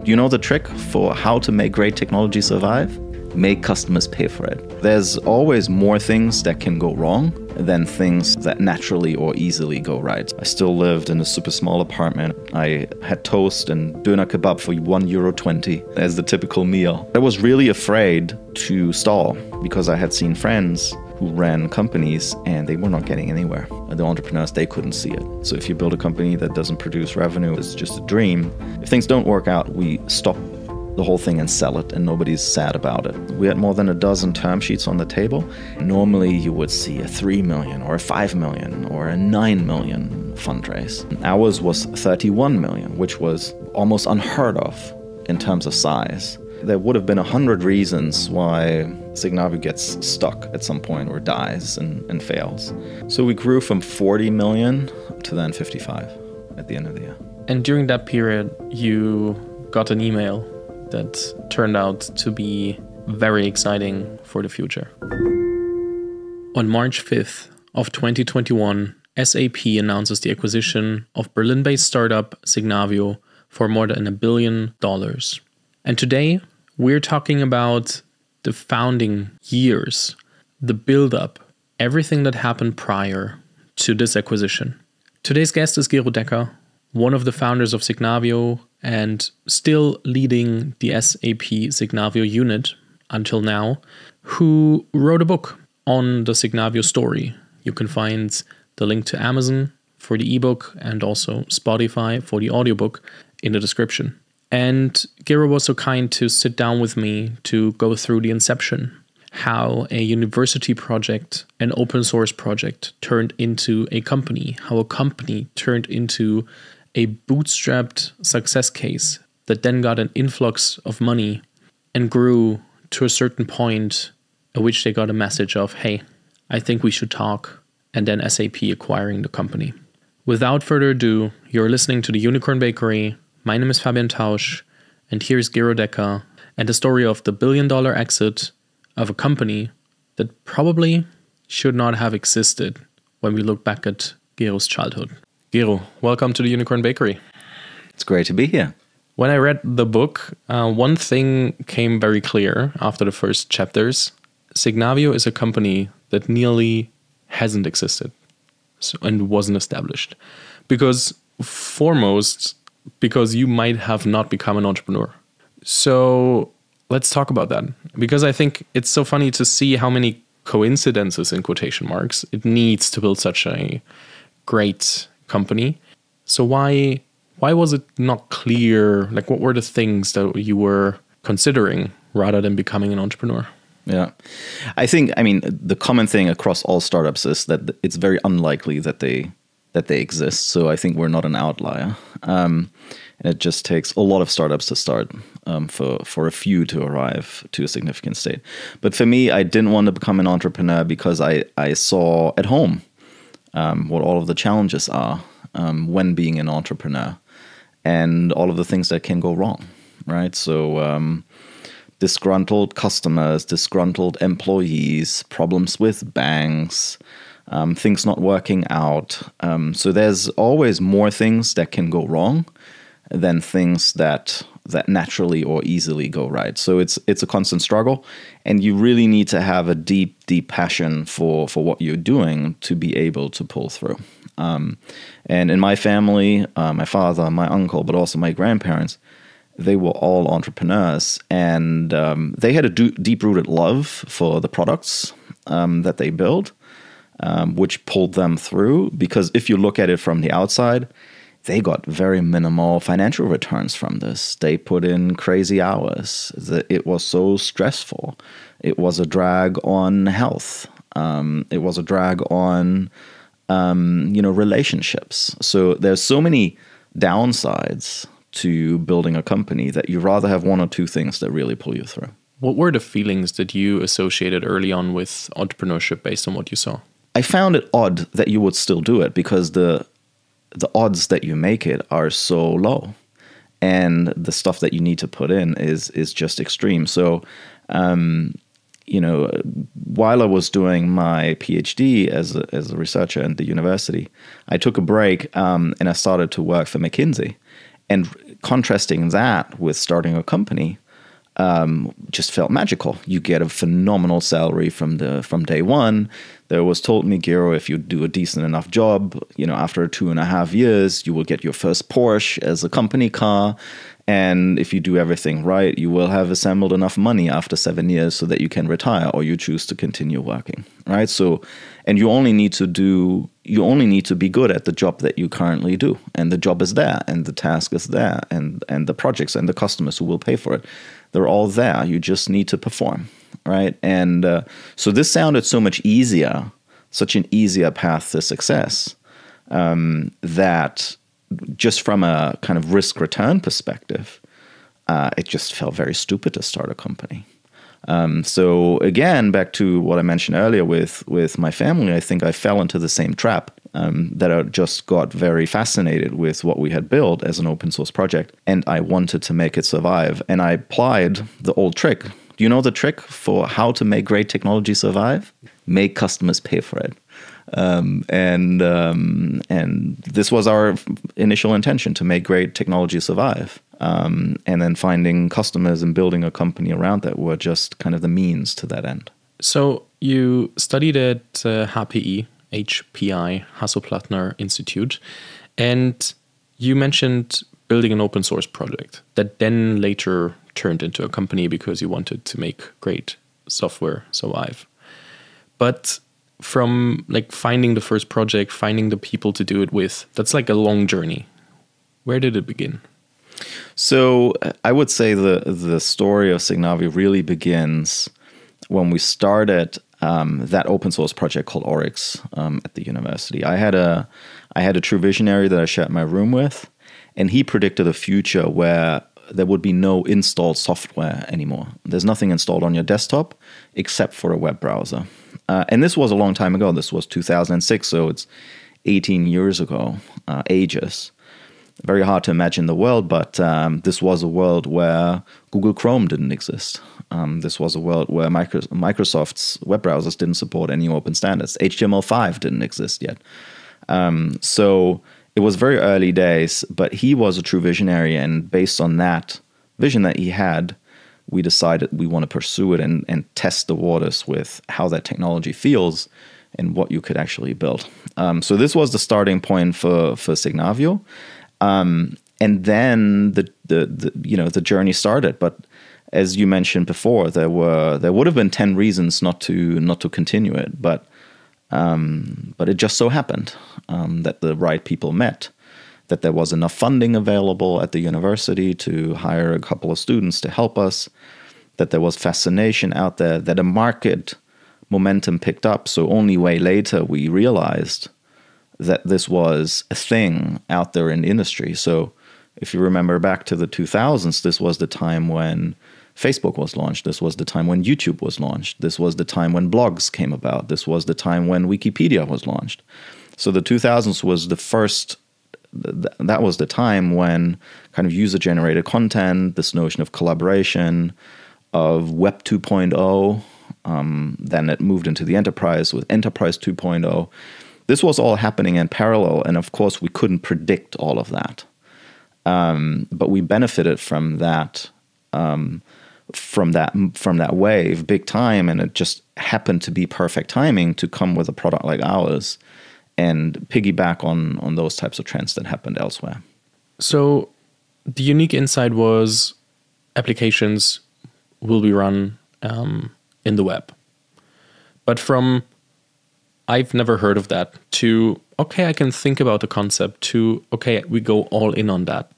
You know the trick for how to make great technology survive? Make customers pay for it. There's always more things that can go wrong than things that naturally or easily go right. I still lived in a super small apartment. I had toast and doner kebab for €1.20 as the typical meal. I was really afraid to stall because I had seen friends who ran companies and they were not getting anywhere. The entrepreneurs, they couldn't see it. So if you build a company that doesn't produce revenue, it's just a dream. If things don't work out, we stop the whole thing and sell it, and nobody's sad about it. We had more than a dozen term sheets on the table. Normally you would see a 3 million or a 5 million or a 9 million fundraise. Ours was 31 million, which was almost unheard of in terms of size. There would have been 100 reasons why Signavio gets stuck at some point or dies and fails. So we grew from 40 million to then 55 at the end of the year. And during that period, you got an email that turned out to be very exciting for the future. On March 5th of 2021, SAP announces the acquisition of Berlin-based startup Signavio for more than $1 billion. And today, we're talking about the founding years, the build-up, everything that happened prior to this acquisition. Today's guest is Gero Decker, one of the founders of Signavio and still leading the SAP Signavio unit until now, who wrote a book on the Signavio story. You can find the link to Amazon for the ebook and also Spotify for the audiobook in the description. And Gero was so kind to sit down with me to go through the inception, how a university project, an open source project turned into a company, how a company turned into a bootstrapped success case that then got an influx of money and grew to a certain point at which they got a message of, hey, I think we should talk, and then SAP acquiring the company. Without further ado, you're listening to the Unicorn Bakery. My name is Fabian Tausch, and here's Gero Decker and the story of the billion-dollar exit of a company that probably should not have existed when we look back at Gero's childhood. Gero, welcome to the Unicorn Bakery. It's great to be here. When I read the book, one thing came very clear after the first chapters. Signavio is a company that nearly hasn't existed and wasn't established. Because you might have not become an entrepreneur. So let's talk about that. Because I think it's so funny to see how many coincidences, in quotation marks, it needs to build such a great company. So why was it not clear? Like, what were the things that you were considering rather than becoming an entrepreneur? Yeah, the common thing across all startups is that it's very unlikely that they exist. So I think we're not an outlier. It just takes a lot of startups to start for a few to arrive to a significant state. But for me, I didn't want to become an entrepreneur because I saw at home what all of the challenges are when being an entrepreneur and all of the things that can go wrong, right? So disgruntled customers, disgruntled employees, problems with banks, things not working out. So there's always more things that can go wrong than things that naturally or easily go right. So it's a constant struggle, and you really need to have a deep passion for what you're doing to be able to pull through. And in my family, my father, my uncle, but also my grandparents, they were all entrepreneurs, and they had a deep-rooted love for the products that they built, which pulled them through. Because if you look at it from the outside, they got very minimal financial returns from this. They put in crazy hours. It was so stressful. It was a drag on health. It was a drag on relationships. So there's so many downsides to building a company that you rather have one or two things that really pull you through. What were the feelings that you associated early on with entrepreneurship based on what you saw? I found it odd that you would still do it because the odds that you make it are so low, and the stuff that you need to put in is just extreme. So, while I was doing my PhD as a researcher at the university, I took a break and I started to work for McKinsey. And contrasting that with starting a company just felt magical. You get a phenomenal salary from day one. There was told me, Gero, if you do a decent enough job, after 2.5 years, you will get your first Porsche as a company car. And if you do everything right, you will have assembled enough money after 7 years so that you can retire, or you choose to continue working, right? So, and you only need to be good at the job that you currently do, and the job is there, and the task is there, and the projects and the customers who will pay for it, they're all there. You just need to perform, right? And so this sounded so much easier, such an easier path to success, that just from a kind of risk-return perspective, it just felt very stupid to start a company. So again, back to what I mentioned earlier with my family, I think I fell into the same trap, that I just got very fascinated with what we had built as an open source project, and I wanted to make it survive. And I applied the old trick. Do you know the trick for how to make great technology survive? Make customers pay for it. And this was our initial intention, to make great technology survive. And then finding customers and building a company around that were just kind of the means to that end. So you studied at HPI, Hasso-Plattner Institute, and you mentioned building an open source project that then later turned into a company because you wanted to make great software survive. But from finding the first project, finding the people to do it with, that's a long journey. Where did it begin? So I would say the story of Signavio really begins when we started that open source project called Oryx at the university. I had a true visionary that I shared my room with, and he predicted a future where there would be no installed software anymore. There's nothing installed on your desktop except for a web browser. And this was a long time ago. This was 2006, so it's 18 years ago, ages. Very hard to imagine the world, but this was a world where Google Chrome didn't exist. This was a world where Microsoft's web browsers didn't support any open standards. HTML5 didn't exist yet. So it was very early days, but he was a true visionary, and based on that vision that he had, we decided we want to pursue it and test the waters with how that technology feels and what you could actually build. So this was the starting point for Signavio. And then the journey started. But as you mentioned before, there would have been 10 reasons not to continue it. But it just so happened that the right people met, that there was enough funding available at the university to hire a couple of students to help us, that there was fascination out there, that a market momentum picked up. So only way later we realized that this was a thing out there in the industry. So if you remember back to the 2000s, this was the time when Facebook was launched. This was the time when YouTube was launched. This was the time when blogs came about. This was the time when Wikipedia was launched. So the 2000s was the first, that was the time when kind of user-generated content, this notion of collaboration, of Web 2.0, then it moved into the enterprise with Enterprise 2.0. This was all happening in parallel, and of course we couldn't predict all of that. But we benefited from that wave big time, and it just happened to be perfect timing to come with a product like ours and piggyback on those types of trends that happened elsewhere. So the unique insight was applications will be run in the web. But from I've never heard of that to, okay, I can think about the concept, to, okay, we go all in on that.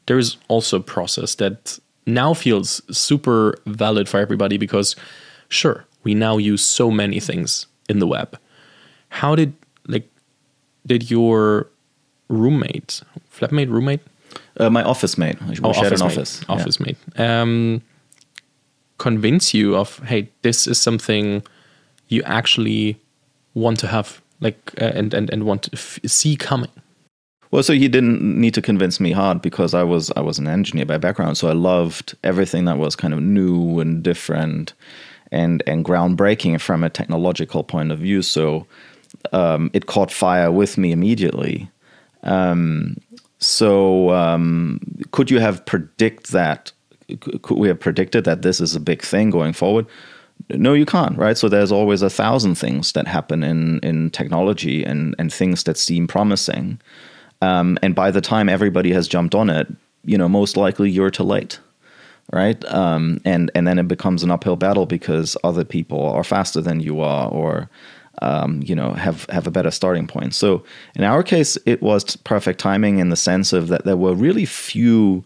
There is also a process that now feels super valid for everybody because, sure, we now use so many things in the web. How did your roommate, flatmate, roommate? My office mate. We shared an office. Office mate. Convince you of, hey, this is something you actually want to have, and want to see coming? Well, so he didn't need to convince me hard because I was an engineer by background, so I loved everything that was kind of new and different and groundbreaking from a technological point of view. So it caught fire with me immediately. So could you have predict that? Could we have predicted that this is a big thing going forward? No, you can't, right? So there's always 1,000 things that happen in technology and things that seem promising. And by the time everybody has jumped on it, most likely you're too late, right? And then it becomes an uphill battle because other people are faster than you are, or have a better starting point. So in our case, it was perfect timing in the sense of that there were really few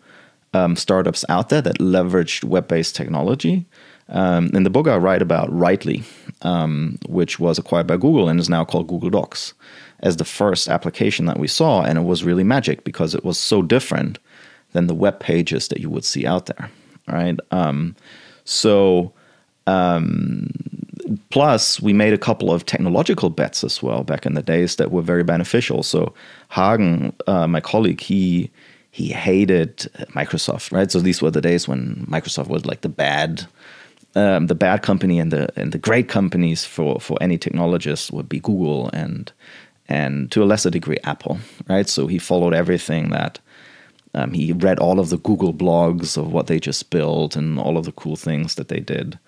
startups out there that leveraged web-based technology. In the book, I write about Writely, which was acquired by Google and is now called Google Docs, as the first application that we saw. And it was really magic because it was so different than the web pages that you would see out there, right? Plus, we made a couple of technological bets as well back in the days that were very beneficial. So Hagen, my colleague, he hated Microsoft, right? So these were the days when Microsoft was like the bad company, and the great companies for any technologist would be Google and to a lesser degree Apple, right? So he followed everything that he read all of the Google blogs of what they just built and all of the cool things that they did.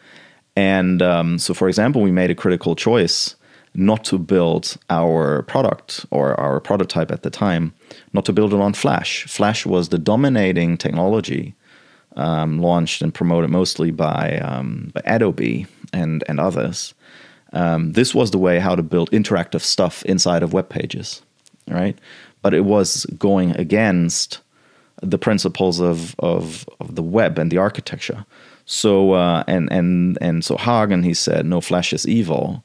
And so, for example, we made a critical choice not to build our product or our prototype at the time, not to build it on Flash. Flash was the dominating technology, launched and promoted mostly by Adobe and others. This was the way how to build interactive stuff inside of web pages, right? But it was going against the principles of the web and the architecture. So and so Hagen, he said, no, Flash is evil.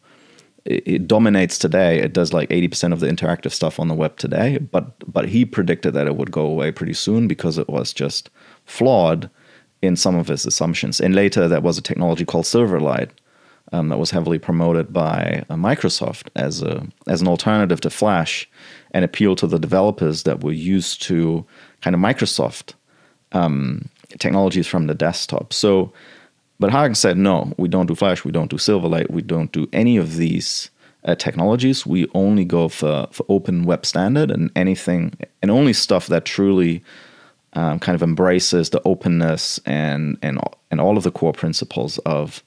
It dominates today. It does like 80% of the interactive stuff on the web today. But he predicted that it would go away pretty soon because it was just flawed in some of his assumptions. And later, there was a technology called Silverlight that was heavily promoted by Microsoft as an alternative to Flash, and appealed to the developers that were used to kind of Microsoft technologies from the desktop. So, but Hagen said, no, we don't do Flash, we don't do Silverlight, we don't do any of these technologies. We only go for open web standard and anything and only stuff that truly kind of embraces the openness and all of the core principles of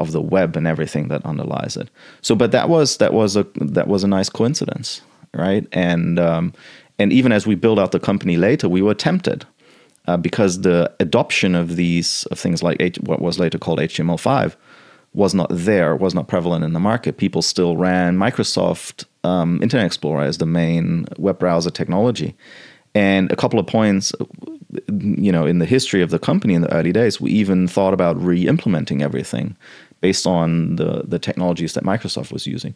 the web and everything that underlies it. So, but that was a nice coincidence, right? And even as we build out the company later, we were tempted. Because the adoption of things like what was later called HTML5 was not prevalent in the market. People still ran Microsoft Internet Explorer as the main web browser technology. And a couple of points, in the history of the company in the early days, we even thought about re-implementing everything based on the technologies that Microsoft was using.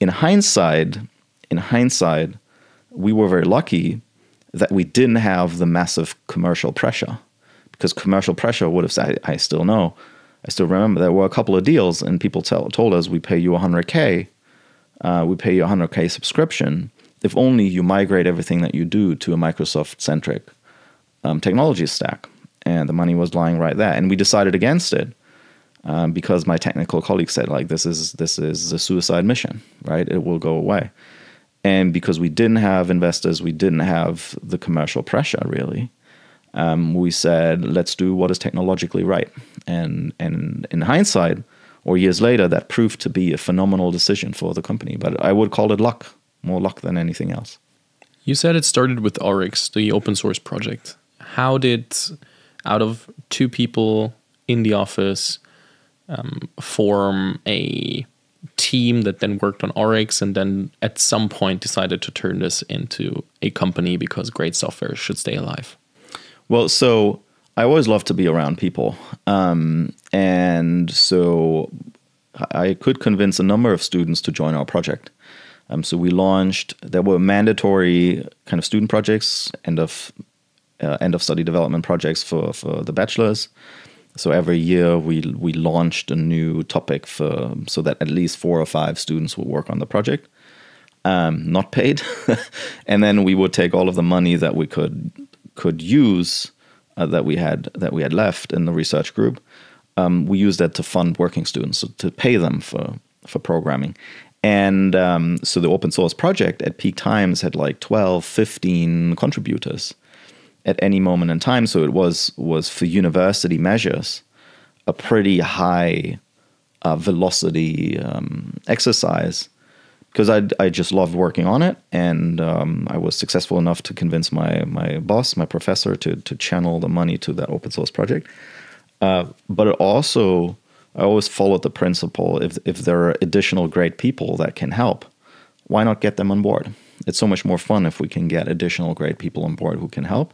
In hindsight, we were very lucky that we didn't have the massive commercial pressure, because commercial pressure would have said, I still remember there were a couple of deals and people told us, we pay you $100K, we pay you $100K subscription if only you migrate everything that you do to a Microsoft-centric technology stack. And the money was lying right there. And we decided against it because my technical colleagues said, like, this is a suicide mission, right? It will go away. And because we didn't have investors, we didn't have the commercial pressure, really, we said, let's do what is technologically right. And in hindsight, or years later, that proved to be a phenomenal decision for the company. But I would call it luck, more luck than anything else. You said it started with Oryx, the open source project. How did, out of two people in the office, form a team that then worked on Oryx and then at some point decided to turn this into a company because great software should stay alive? Well, so I always love to be around people. And so I could convince a number of students to join our project. So we launched, there were mandatory kind of student projects, end of study development projects for the bachelors. So every year we launched a new topic so that at least 4 or 5 students would work on the project, not paid. And then we would take all of the money that we could use that we had left in the research group. We used that to fund working students, so to pay them for programming. And so the open source project at peak times had like 12, 15 contributors at any moment in time. So it was for university measures a pretty high velocity exercise, because I just loved working on it, and I was successful enough to convince my boss, my professor, to channel the money to that open source project. But it also, I always followed the principle, if there are additional great people that can help, why not get them on board? It's so much more fun if we can get additional great people on board who can help.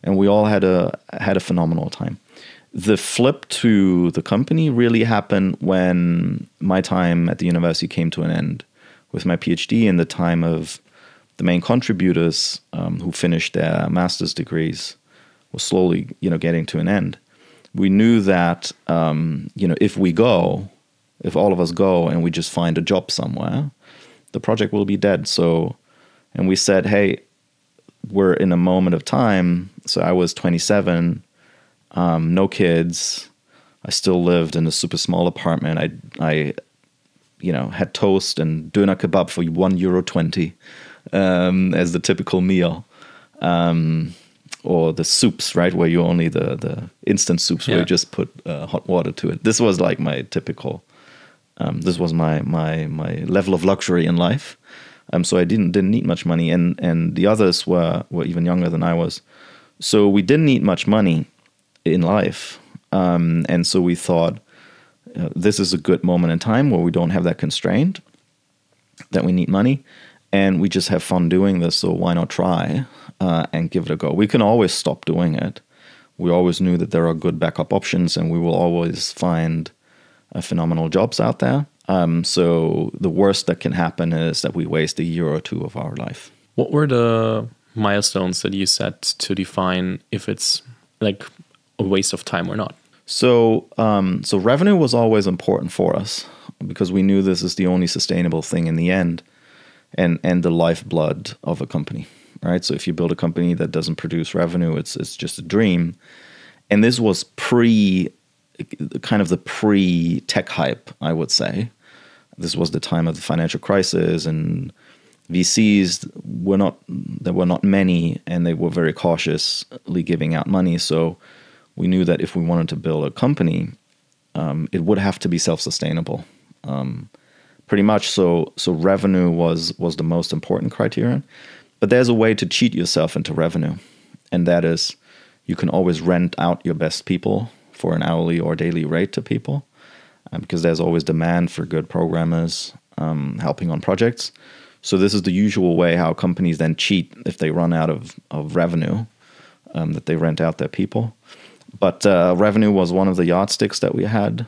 And we all had a phenomenal time. The flip to the company really happened when my time at the university came to an end with my PhD, and the time of the main contributors who finished their master's degrees was slowly, getting to an end. We knew that, if all of us go and we just find a job somewhere, the project will be dead. And we said, hey, we're in a moment of time. So I was 27, no kids. I still lived in a super small apartment. I had toast and doner kebab for €1.20 as the typical meal. Or the soups, right, where you only the instant soups where you just put hot water to it. This was like my typical. This was my level of luxury in life. So I didn't need much money, and the others were even younger than I was. So we didn't need much money in life, and so we thought this is a good moment in time where we don't have that constraint that we need money, and we just have fun doing this. So why not try and give it a go? We can always stop doing it. We always knew that there are good backup options, and we will always find phenomenal jobs out there. So the worst that can happen is that we waste a year or two of our life. What were the milestones that you set to define if it's like a waste of time or not? So revenue was always important for us, because we knew this is the only sustainable thing in the end, and the lifeblood of a company, right? So if you build a company that doesn't produce revenue, it's just a dream. And this was the pre-tech hype, I would say. This was the time of the financial crisis, and VCs were not many, and they were very cautiously giving out money. So we knew that if we wanted to build a company, it would have to be self-sustainable, pretty much. So revenue was the most important criterion. But there's a way to cheat yourself into revenue, and that is you can always rent out your best people for an hourly or daily rate to people, because there's always demand for good programmers helping on projects. So this is the usual way how companies then cheat if they run out of revenue, that they rent out their people. But revenue was one of the yardsticks that we had,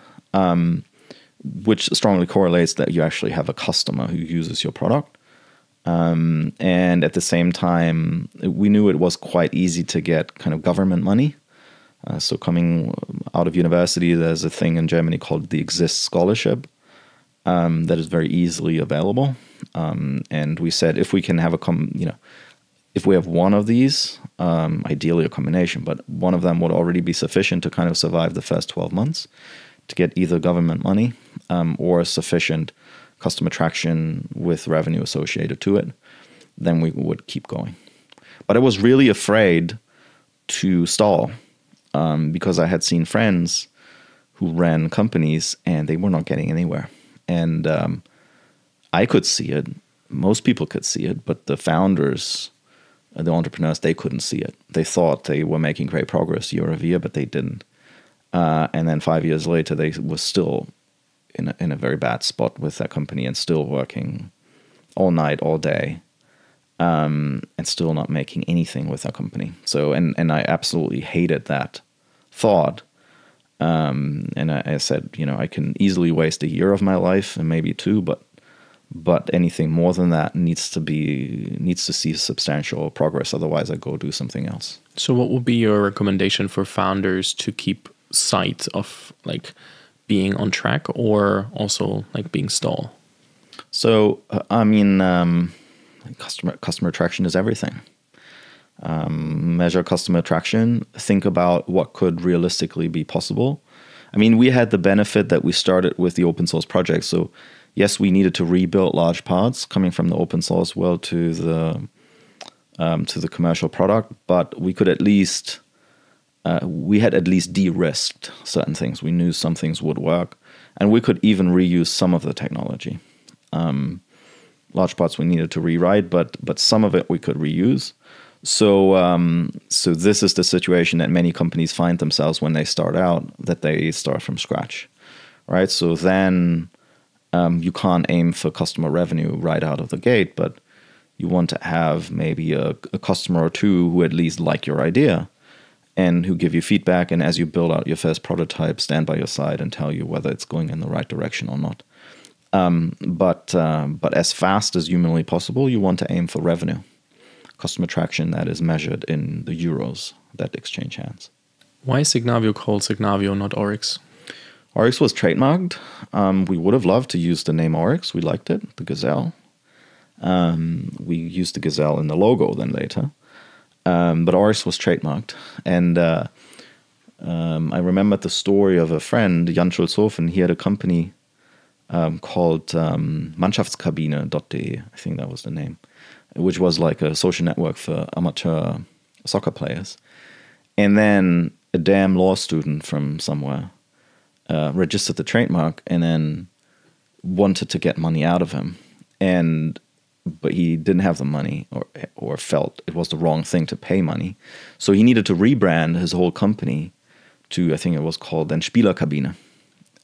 which strongly correlates that you actually have a customer who uses your product. And at the same time, we knew it was quite easy to get kind of government money. So coming out of university, there's a thing in Germany called the Exist Scholarship that is very easily available. And we said if we can have if we have one of these, ideally a combination, but one of them would already be sufficient to kind of survive the first 12 months to get either government money or sufficient customer traction with revenue associated to it, then we would keep going. But I was really afraid to stall because I had seen friends who ran companies and they were not getting anywhere. And I could see it. Most people could see it, but the founders, the entrepreneurs, they couldn't see it. They thought they were making great progress year over year, but they didn't. And then 5 years later, they were still in a very bad spot with that company and still working all night, all day, and still not making anything with that company. So, and I absolutely hated that thought. And I said, I can easily waste a year of my life and maybe two, but anything more than that needs to see substantial progress. Otherwise, I go do something else. So what would be your recommendation for founders to keep sight of, like, being on track or also like being stall? So, customer attraction is everything. Measure customer attraction. Think about what could realistically be possible. I mean, we had the benefit that we started with the open source project. So yes, we needed to rebuild large parts coming from the open source world to the commercial product, but we could at least we had at least de-risked certain things. We knew some things would work, and we could even reuse some of the technology. Large parts we needed to rewrite, but some of it we could reuse. So this is the situation that many companies find themselves when they start out, that they start from scratch, right? So then you can't aim for customer revenue right out of the gate, but you want to have maybe a customer or two who at least like your idea and who give you feedback, and as you build out your first prototype, stand by your side and tell you whether it's going in the right direction or not. But as fast as humanly possible, you want to aim for revenue, customer traction that is measured in the euros that exchange hands. Why is Signavio called Signavio, not Oryx? Oryx was trademarked. We would have loved to use the name Oryx. We liked it, the gazelle. We used the gazelle in the logo then later. But Oryx was trademarked. And I remembered the story of a friend, Jan Schulzhofen. He had a company called Mannschaftskabine.de, I think that was the name, which was like a social network for amateur soccer players. And then a damn law student from somewhere registered the trademark and then wanted to get money out of him. But he didn't have the money or felt it was the wrong thing to pay money. So he needed to rebrand his whole company to, I think it was called then Spielerkabine.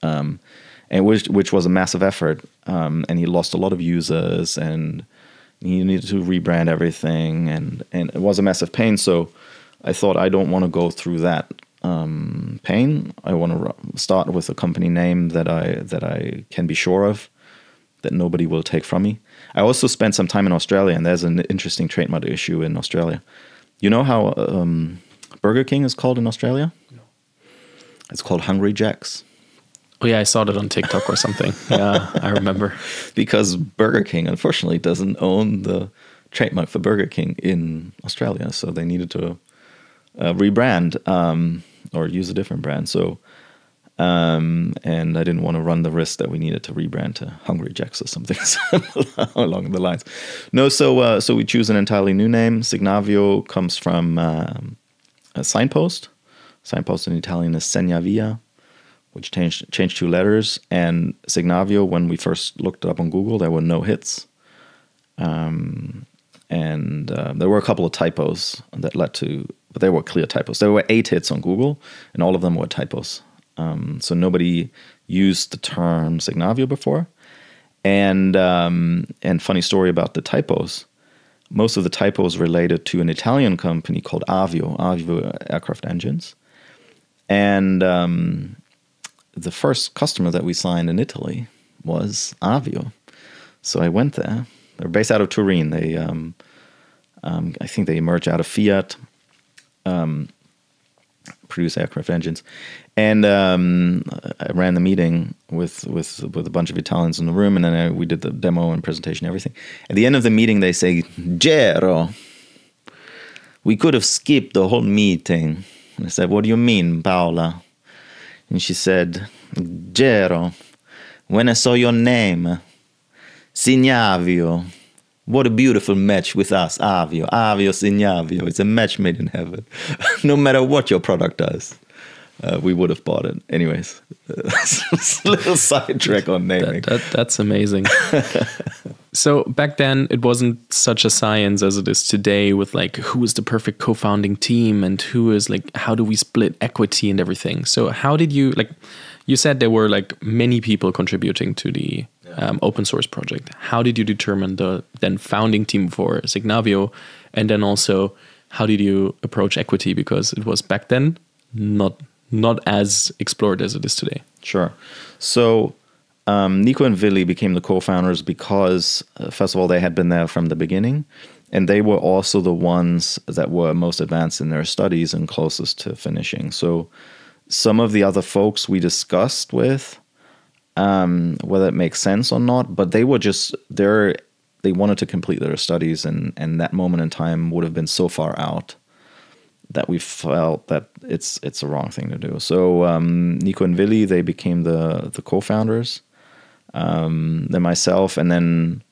And which was a massive effort, and he lost a lot of users, and he needed to rebrand everything, and it was a massive pain. So I thought, I don't want to go through that pain. I want to start with a company name that I can be sure of, that nobody will take from me. I also spent some time in Australia, and there's an interesting trademark issue in Australia. You know how Burger King is called in Australia? No. It's called Hungry Jack's. Oh yeah, I saw that on TikTok or something. Yeah, I remember. Because Burger King, unfortunately, doesn't own the trademark for Burger King in Australia. So they needed to rebrand or use a different brand. So, and I didn't want to run the risk that we needed to rebrand to Hungry Jack's or something along the lines. No, so we choose an entirely new name. Signavio comes from a signpost. Signpost in Italian is segnavia, which changed 2 letters. And Signavio, when we first looked it up on Google, there were no hits. And there were a couple of typos that led to, but they were clear typos. There were 8 hits on Google, and all of them were typos. So nobody used the term Signavio before. And funny story about the typos, most of the typos related to an Italian company called Avio Aircraft Engines. And the first customer that we signed in Italy was Avio. So I went there. They're based out of Turin. They, I think they emerged out of Fiat, produce aircraft engines. And I ran the meeting with a bunch of Italians in the room, and then we did the demo and presentation and everything. At the end of the meeting, they say, Gero, we could have skipped the whole meeting. And I said, what do you mean, Paola? And she said, Gero, when I saw your name, Signavio, what a beautiful match with us, Avio Signavio. It's a match made in heaven. No matter what your product does, we would have bought it. Anyways, little sidetrack on naming. That's amazing. So back then, it wasn't such a science as it is today with like, who is the perfect co-founding team and who is like, how do we split equity and everything? So how did you, like, you said there were like many people contributing to the open source project. How did you determine the then founding team for Signavio? And then also, how did you approach equity? Because it was back then not as explored as it is today. Sure. So Nico and Willy became the co-founders because, first of all, they had been there from the beginning, and they were also the ones that were most advanced in their studies and closest to finishing. So some of the other folks we discussed with, whether it makes sense or not, but they were just there. They wanted to complete their studies, and that moment in time would have been so far out that we felt that it's the wrong thing to do. So Nico and Willy, they became the co-founders. then myself, and then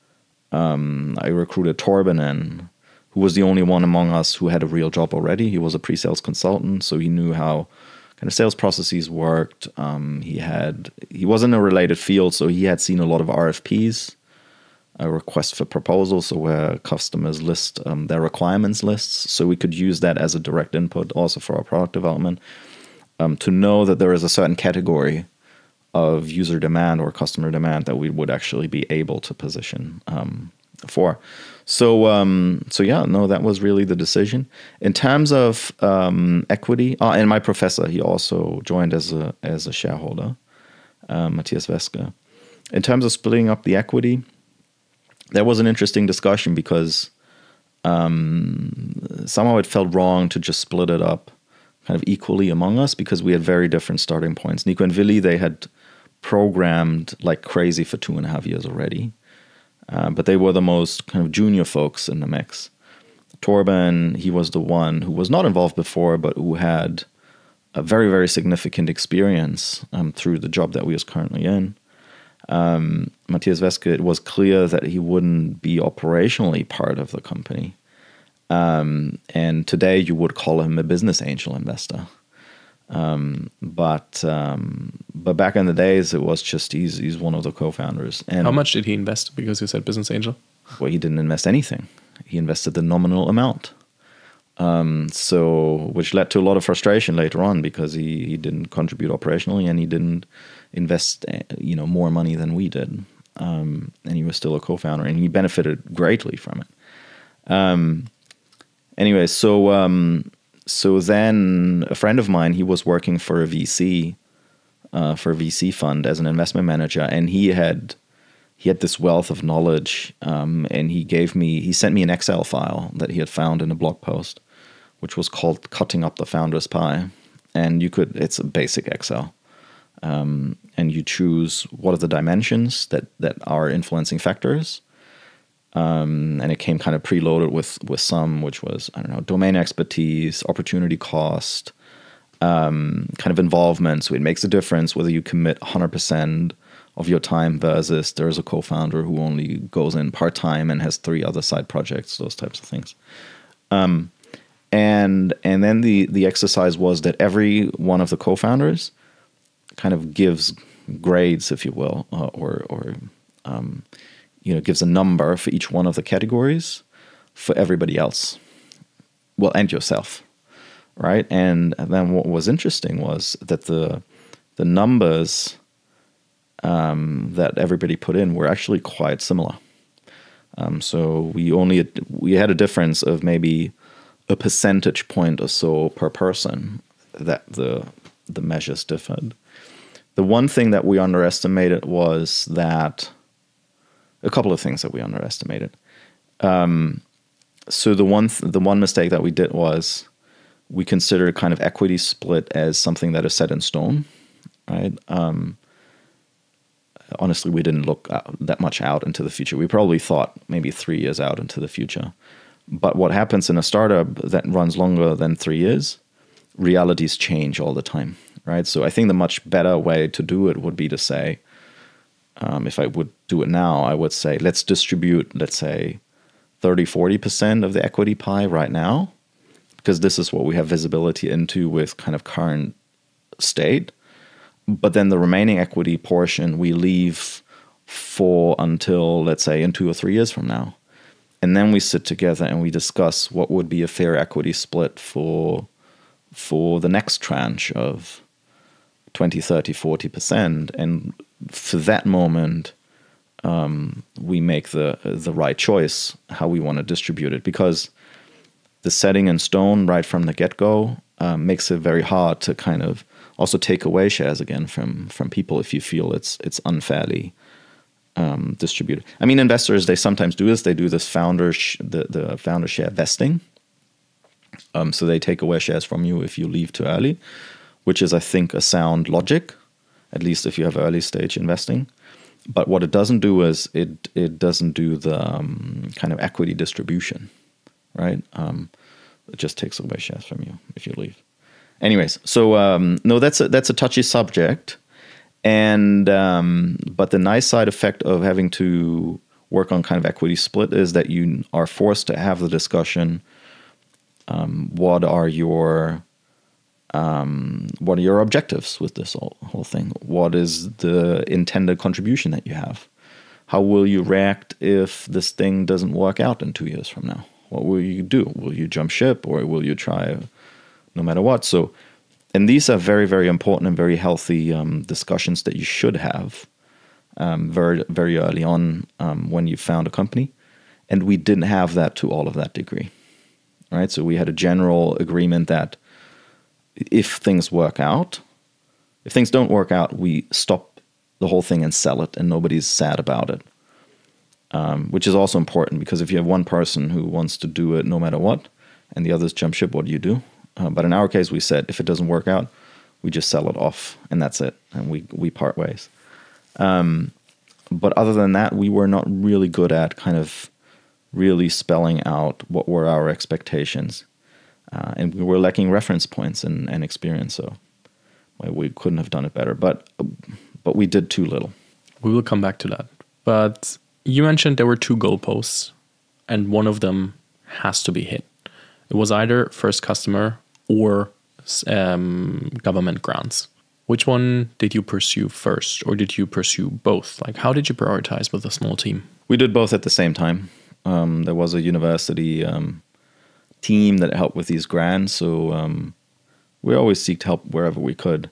I recruited Torben in, who was the only one among us who had a real job already. He was a pre-sales consultant, so he knew how kind of sales processes worked. He was in a related field, so he had seen a lot of RFPs, a request for proposals, so where customers list their requirements lists. So we could use that as a direct input also for our product development, to know that there is a certain category of user demand or customer demand that we would actually be able to position for. So yeah, no, that was really the decision. In terms of equity, and my professor, he also joined as a shareholder, Matthias Weske. In terms of splitting up the equity, that was an interesting discussion because somehow it felt wrong to just split it up kind of equally among us because we had very different starting points. Nico and Willy, they had programmed like crazy for 2.5 years already. But they were the most kind of junior folks in the mix. Torben, he was the one who was not involved before, but who had a very, very significant experience through the job that we was currently in. Matthias Weske, it was clear that he wouldn't be operationally part of the company. And today you would call him a business angel investor. But back in the days, it was just he's one of the co-founders. And how much did he invest? Because you said business angel. Well, he didn't invest anything. He invested the nominal amount. So which led to a lot of frustration later on because he didn't contribute operationally and he didn't invest more money than we did. And he was still a co-founder and he benefited greatly from it. Anyway, so then a friend of mine, he was working for a VC fund as an investment manager, and he had this wealth of knowledge, and he sent me an Excel file that he had found in a blog post, which was called Cutting Up the Founder's Pie. And it's a basic Excel. And you choose what are the dimensions that are influencing factors. And it came kind of preloaded with some, which was, I don't know, domain expertise, opportunity cost, kind of involvement. So it makes a difference whether you commit 100% of your time versus there's a co-founder who only goes in part-time and has 3 other side projects, those types of things. And then the exercise was that every one of the co-founders kind of gives grades, if you will, or gives a number for each one of the categories for everybody else. Well, and yourself, right? And then what was interesting was that the numbers that everybody put in were actually quite similar. So we had a difference of maybe a percentage point or so per person that the measures differed. The one thing that we underestimated was that a couple of things that we underestimated. So the one mistake that we did was we considered kind of equity split as something that is set in stone, right? Honestly, we didn't look that much out into the future. We probably thought maybe 3 years out into the future. But what happens in a startup that runs longer than 3 years, realities change all the time, right? So I think the much better way to do it would be to say, if I would do it now, I would say, let's distribute, let's say, 30-40% of the equity pie right now, because this is what we have visibility into with kind of current state. But then the remaining equity portion we leave for until, let's say, in 2 or 3 years from now. And then we sit together and we discuss what would be a fair equity split for the next tranche of 20, 30, 40%. And for that moment, we make the right choice how we want to distribute it, because the setting in stone right from the get-go makes it very hard to kind of also take away shares again from people if you feel it's unfairly distributed. I mean, investors, they sometimes do this. They do this the founder share vesting. So they take away shares from you if you leave too early, which is, I think, a sound logic, at least if you have early stage investing. But what it doesn't do is it doesn't do the kind of equity distribution, right? It just takes away shares from you if you leave. Anyways, so no, that's a touchy subject, And but the nice side effect of having to work on kind of equity split is that you are forced to have the discussion. What are your objectives with this whole thing? What is the intended contribution that you have? How will you react if this thing doesn't work out in 2 years from now? What will you do? Will you jump ship, or will you try no matter what? So, and these are very, very important and very healthy discussions that you should have very, very early on when you found a company. And we didn't have that to all of that degree, right? So we had a general agreement that if things work out, if things don't work out, we stop the whole thing and sell it, and nobody's sad about it. Which is also important, because if you have one person who wants to do it no matter what, and the others jump ship, what do you do? But in our case, we said if it doesn't work out, we just sell it off, and that's it, and we part ways. But other than that, we were not really good at kind of really spelling out what were our expectations, and we were lacking reference points and experience. So we couldn't have done it better, but we did too little. We will come back to that. But you mentioned there were 2 goalposts, and one of them has to be hit. It was either first customer or government grants. Which one did you pursue first, or did you pursue both? Like, how did you prioritize with a small team? We did both at the same time. There was a university team that helped with these grants, so we always seeked help wherever we could.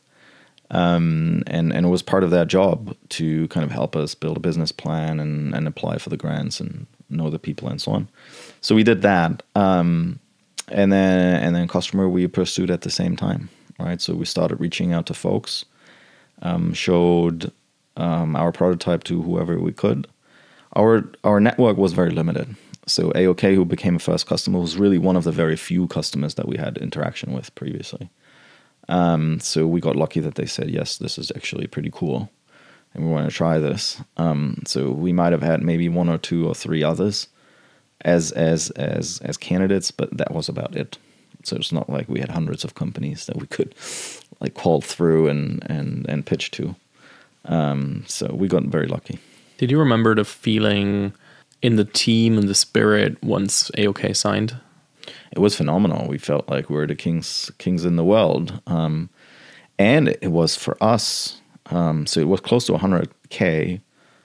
And it was part of their job to kind of help us build a business plan and apply for the grants and know the people and so on. So we did that. And then customer we pursued at the same time, right? So we started reaching out to folks, showed our prototype to whoever we could. Our network was very limited. So AOK, who became a first customer, was really one of the very few customers that we had interaction with previously. So we got lucky that they said, yes, this is actually pretty cool, and we want to try this. So we might have had maybe 1 or 2 or 3 others as candidates, but that was about it. So it's not like we had hundreds of companies that we could like call through and pitch to. So we got very lucky. Did you remember the feeling in the team and the spirit once AOK signed? It was phenomenal. We felt like we were the kings in the world. And it was for us, so it was close to 100K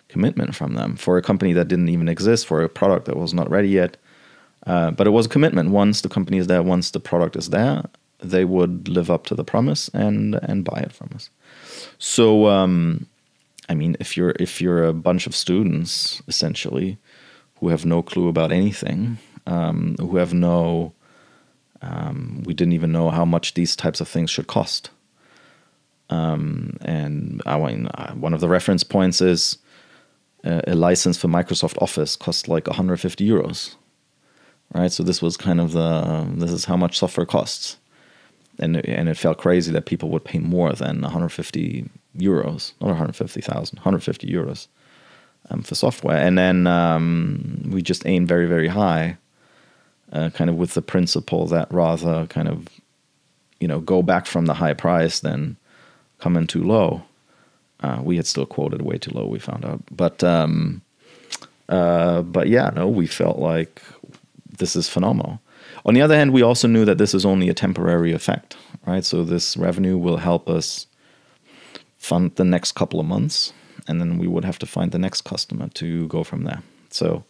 commitment from them for a company that didn't even exist, for a product that was not ready yet. But it was a commitment. Once the company is there, once the product is there, they would live up to the promise and buy it from us. So, I mean, if you're a bunch of students, essentially, who have no clue about anything, who have we didn't even know how much these types of things should cost. And one of the reference points is a license for Microsoft Office costs like 150 euros, right? So this was kind of this is how much software costs. And it felt crazy that people would pay more than 150 euros, not 150,000, 150 euros for software. And then we just aimed very, very high, kind of with the principle that rather kind of, go back from the high price than come in too low. We had still quoted way too low, we found out. But yeah, no, we felt like this is phenomenal. On the other hand, we also knew that this is only a temporary effect, right? So this revenue will help us fund the next couple of months, and then we would have to find the next customer to go from there. So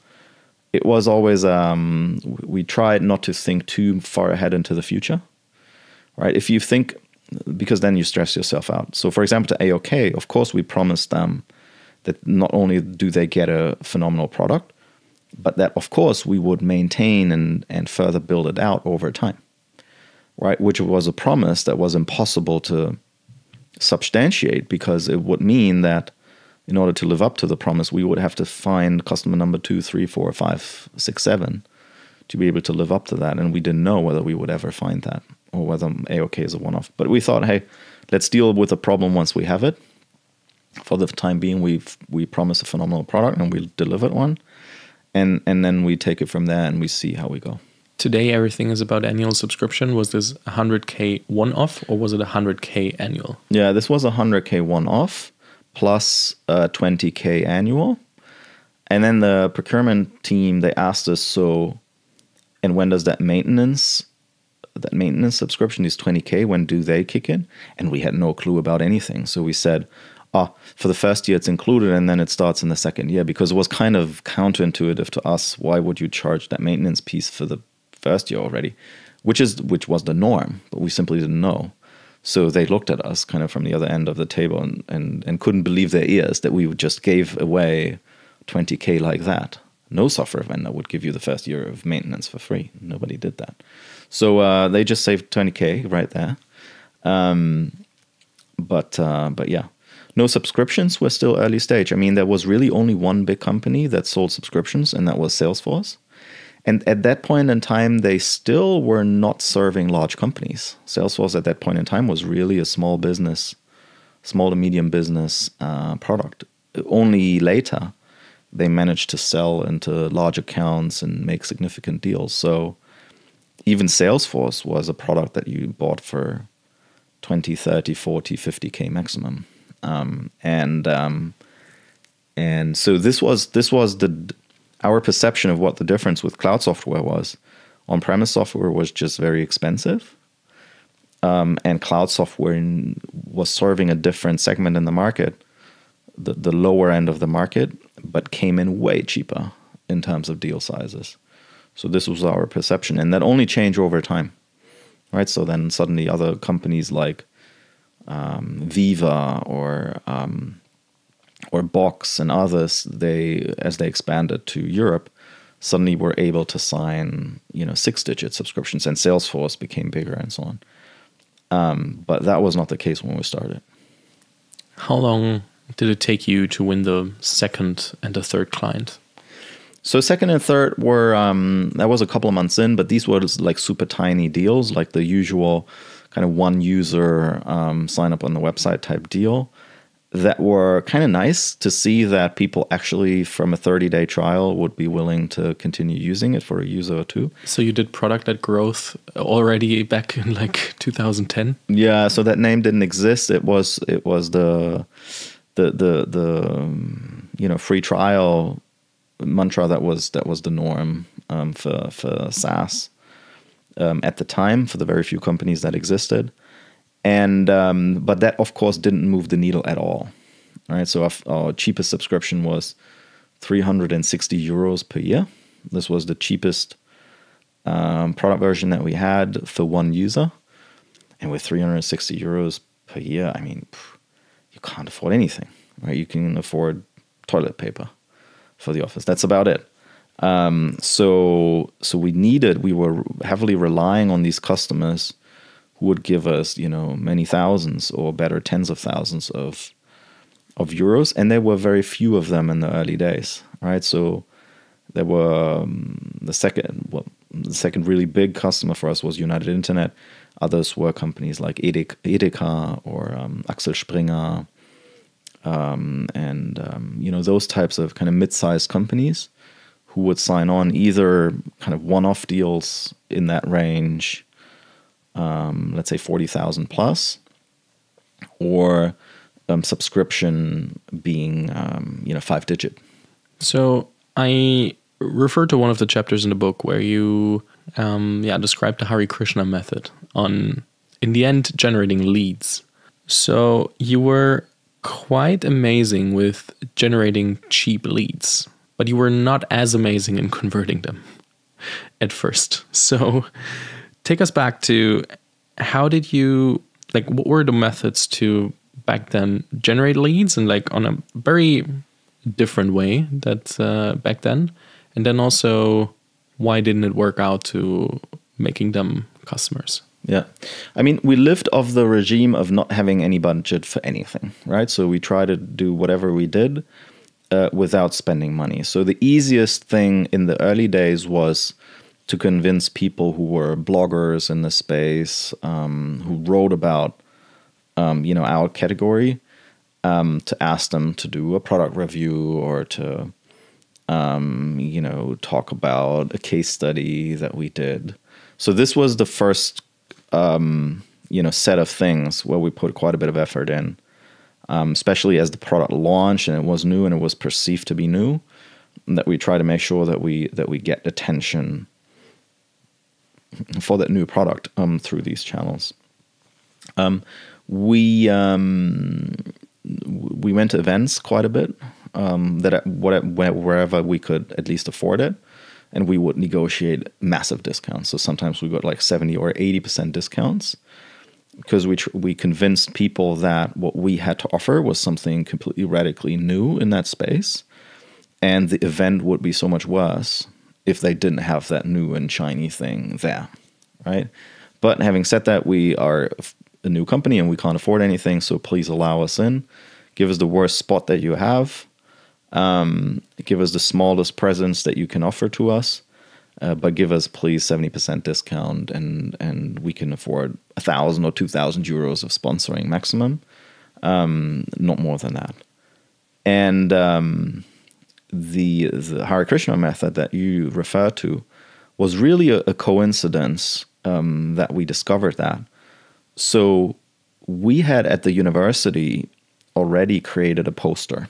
it was always, we tried not to think too far ahead into the future, right? If you think, because then you stress yourself out. So for example, to AOK, of course, we promised them that not only do they get a phenomenal product, but that, of course, we would maintain and further build it out over time, right? Which was a promise that was impossible to substantiate, because it would mean that in order to live up to the promise, we would have to find customer number 2, 3, 4, 5, 6, 7 to be able to live up to that. And we didn't know whether we would ever find that or whether AOK is a one-off. But we thought, hey, let's deal with the problem once we have it. For the time being, we promise a phenomenal product and we'll deliver one. And then we take it from there and we see how we go. Today, everything is about annual subscription. Was this 100K one-off or was it 100K annual? Yeah, this was 100K one-off. plus 20K annual. And then the procurement team, they asked us, so, and when does that maintenance subscription, these 20K, when do they kick in? And we had no clue about anything. So we said, for the first year it's included, and then it starts in the second year, because it was kind of counterintuitive to us. Why would you charge that maintenance piece for the first year already? Which was the norm, but we simply didn't know. So they looked at us kind of from the other end of the table and couldn't believe their ears that we just gave away 20K like that. No software vendor would give you the first year of maintenance for free. Nobody did that. So they just saved 20K right there. But yeah, no subscriptions. We're still early stage. I mean, there was really only one big company that sold subscriptions, and that was Salesforce. And at that point in time, they still were not serving large companies. Salesforce at that point in time was really a small to medium business product. Only later, they managed to sell into large accounts and make significant deals. So even Salesforce was a product that you bought for 20, 30, 40, 50K maximum. And so this was our perception of what the difference with cloud software was. On-premise software was just very expensive, and cloud software was serving a different segment in the market, the lower end of the market, but came in way cheaper in terms of deal sizes. So this was our perception, and that only changed over time, right? So then suddenly other companies like Viva or Box and others, as they expanded to Europe, suddenly were able to sign 6-digit subscriptions, and Salesforce became bigger and so on. But that was not the case when we started. How long did it take you to win the second and the third client? So second and third were that was a couple of months in, but these were like super tiny deals, like the usual kind of one user sign up on the website type deal. That were kind of nice to see that people actually from a 30-day trial would be willing to continue using it for a user or two. So you did product-led growth already back in like 2010? Yeah, so that name didn't exist. It was the free trial mantra that was the norm for SaaS at the time, for the very few companies that existed. And but that, of course, didn't move the needle at all. All right, so our cheapest subscription was 360 euros per year. This was the cheapest product version that we had for one user. And with 360 euros per year, I mean, you can't afford anything, right? You can afford toilet paper for the office. That's about it. So we were heavily relying on these customers would give us, many thousands or better tens of thousands of euros, and there were very few of them in the early days, right? So there were the second really big customer for us was United Internet. Others were companies like Edeka or Axel Springer, and those types of kind of mid-sized companies who would sign on either kind of one-off deals in that range. Let's say 40,000 plus, or subscription being 5-digit. So I refer to one of the chapters in the book where you described the Hare Krishna method on, in the end, generating leads. So you were quite amazing with generating cheap leads, but you were not as amazing in converting them at first. So take us back to how did you, what were the methods to back then generate leads, and on a very different way that back then, and then also why didn't it work out to making them customers? Yeah, I mean, we lived off the regime of not having any budget for anything, right? So we tried to do whatever we did without spending money. So the easiest thing in the early days was to convince people who were bloggers in the space, who wrote about, our category, to ask them to do a product review or to, talk about a case study that we did. So this was the first, set of things where we put quite a bit of effort in. especially as the product launched and it was new and it was perceived to be new, that we try to make sure that we get attention for that new product through these channels. We went to events quite a bit, wherever we could at least afford it, and we would negotiate massive discounts. So sometimes we got like 70 or 80% discounts, because we convinced people that what we had to offer was something completely radically new in that space, and the event would be so much worse if they didn't have that new and shiny thing there, right? But having said that, we are a new company and we can't afford anything, so please allow us in. Give us the worst spot that you have. Give us the smallest presence that you can offer to us. But give us, please, 70% discount, and we can afford 1,000 or 2,000 euros of sponsoring maximum. Not more than that. And the Hare Krishna method that you refer to was really a coincidence that we discovered that. So we had at the university already created a poster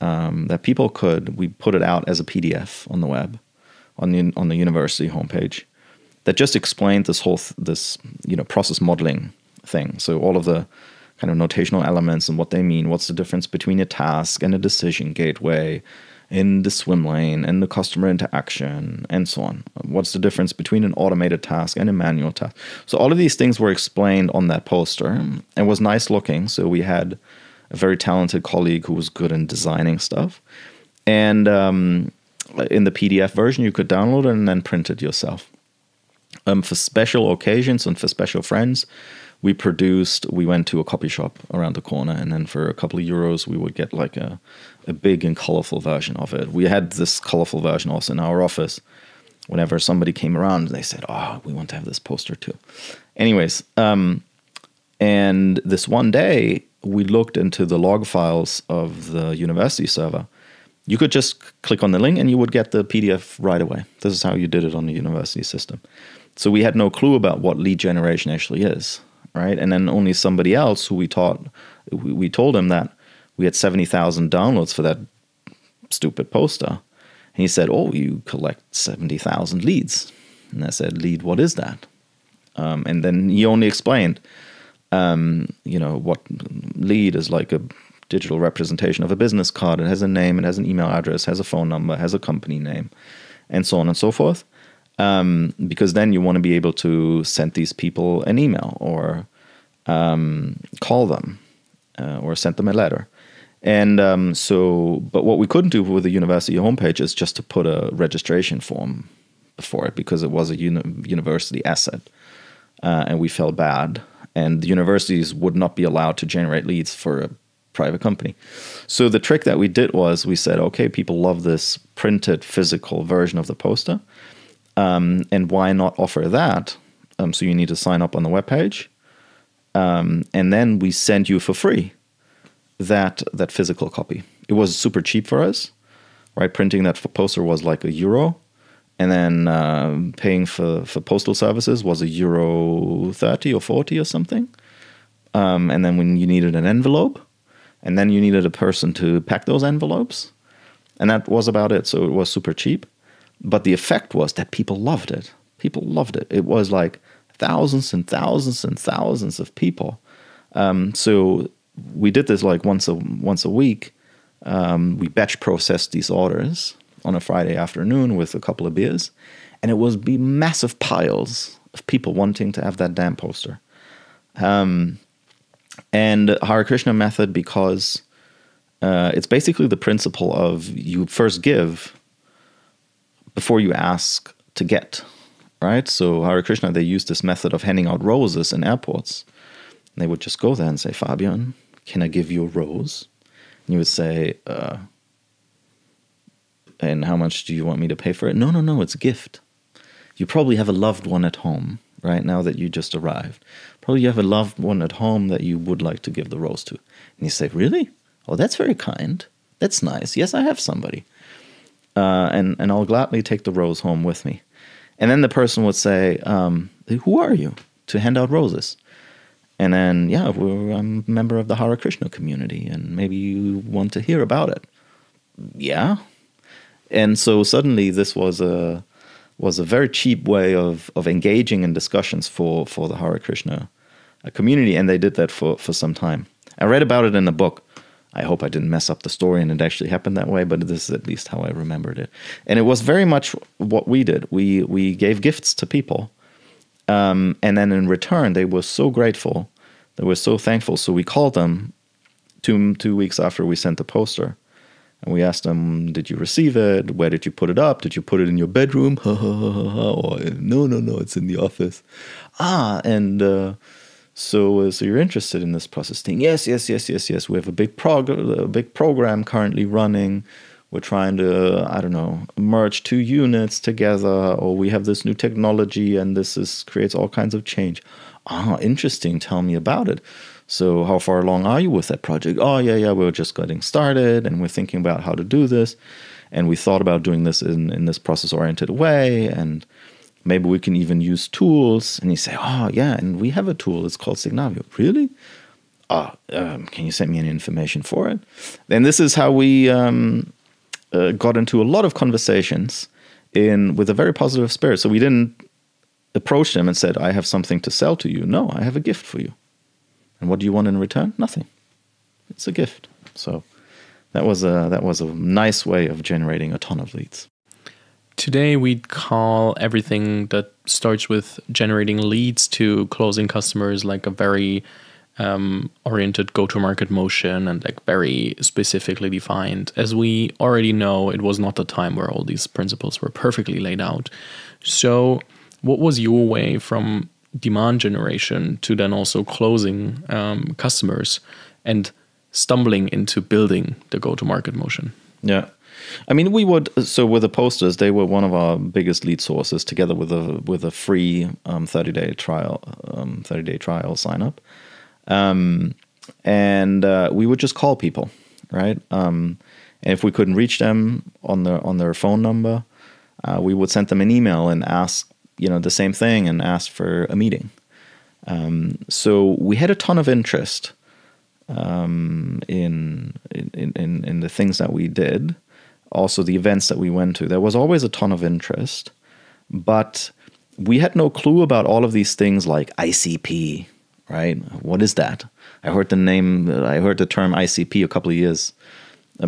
that people we put it out as a PDF on the web, on the university homepage, that just explained this whole process modeling thing. So all of the kind of notational elements and what they mean. What's the difference between a task and a decision gateway, in the swim lane and the customer interaction, and so on. What's the difference between an automated task and a manual task? So all of these things were explained on that poster and was nice looking. So we had a very talented colleague who was good in designing stuff. And in the PDF version, you could download it and then print it yourself. For special occasions and for special friends, we went to a copy shop around the corner, and then for a couple of euros, we would get like a big and colorful version of it. We had this colorful version also in our office. Whenever somebody came around, they said, "Oh, we want to have this poster too." Anyways, and this one day, we looked into the log files of the university server. You could just click on the link and you would get the PDF right away. This is how you did it on the university system. So we had no clue about what lead generation actually is, right? And then only somebody else who we told him that we had 70,000 downloads for that stupid poster. And he said, "Oh, you collect 70,000 leads." And I said, "Lead, what is that?" And then he only explained, what lead is like a digital representation of a business card. It has a name, it has an email address, has a phone number, has a company name, and so on and so forth. Because then you want to be able to send these people an email or call them or send them a letter. And but what we couldn't do with the university homepage is just to put a registration form before it, because it was a university asset, and we felt bad. And the universities would not be allowed to generate leads for a private company. So the trick that we did was we said, okay, people love this printed physical version of the poster. And why not offer that? So you need to sign up on the webpage. And then we send you for free that physical copy. It was super cheap for us, right? Printing that poster was like €1. And then paying for postal services was €30 or 40 or something. And then when you needed an envelope, and then you needed a person to pack those envelopes. And that was about it. So it was super cheap. But the effect was that people loved it. People loved it. It was like thousands and thousands and thousands of people. So we did this like once a week. We batch processed these orders on a Friday afternoon with a couple of beers. And it would be massive piles of people wanting to have that damn poster. And Hare Krishna method, because it's basically the principle of you first give before you ask to get, right? So Hare Krishna, they use this method of handing out roses in airports. And they would just go there and say, "Fabian, can I give you a rose?" And you would say, "And how much do you want me to pay for it?" No, it's a gift. You probably have a loved one at home, right, now that you just arrived. Probably you have a loved one at home that you would like to give the rose to. And you say, "Really? Oh, that's very kind. That's nice. Yes, I have somebody. And I'll gladly take the rose home with me." And then the person would say, "Who are you to hand out roses?" And then, yeah, I'm a member of the Hare Krishna community, and maybe you want to hear about it. Yeah. And so suddenly this was a very cheap way of engaging in discussions for the Hare Krishna community, and they did that for some time. I read about it in a book. I hope I didn't mess up the story and it actually happened that way, but this is at least how I remembered it. And it was very much what we did. We gave gifts to people. And then in return, they were so grateful. They were so thankful. So we called them two weeks after we sent the poster. And we asked them, did you receive it? Where did you put it up? Did you put it in your bedroom? Or, no, it's in the office. So you're interested in this process thing? Yes. We have a big program currently running. We're trying to, merge two units together, or we have this new technology and creates all kinds of change. Interesting. Tell me about it. So how far along are you with that project? Oh, yeah, we're just getting started and we're thinking about how to do this. And we thought about doing this in this process-oriented way, and maybe we can even use tools. And you say, oh, yeah, and we have a tool. It's called Signavio. Really? Can you send me any information for it? Then this is how we got into a lot of conversations with a very positive spirit. So we didn't approach them and said, I have something to sell to you. No, I have a gift for you. And what do you want in return? Nothing. It's a gift. So that was a nice way of generating a ton of leads. Today, we'd call everything that starts with generating leads to closing customers like a very oriented go-to-market motion and like very specifically defined. As we already know, it was not the time where all these principles were perfectly laid out. So what was your way from demand generation to then also closing customers and stumbling into building the go-to-market motion? Yeah. I mean, so with the posters, they were one of our biggest lead sources, together with a free 30-day trial sign up. And we would just call people, right? And if we couldn't reach them on their phone number, we would send them an email and ask, the same thing, and ask for a meeting. So we had a ton of interest in the things that we did. Also, the events that we went to, there was always a ton of interest, but we had no clue about all of these things like ICP, right? What is that? I heard the term ICP a couple of years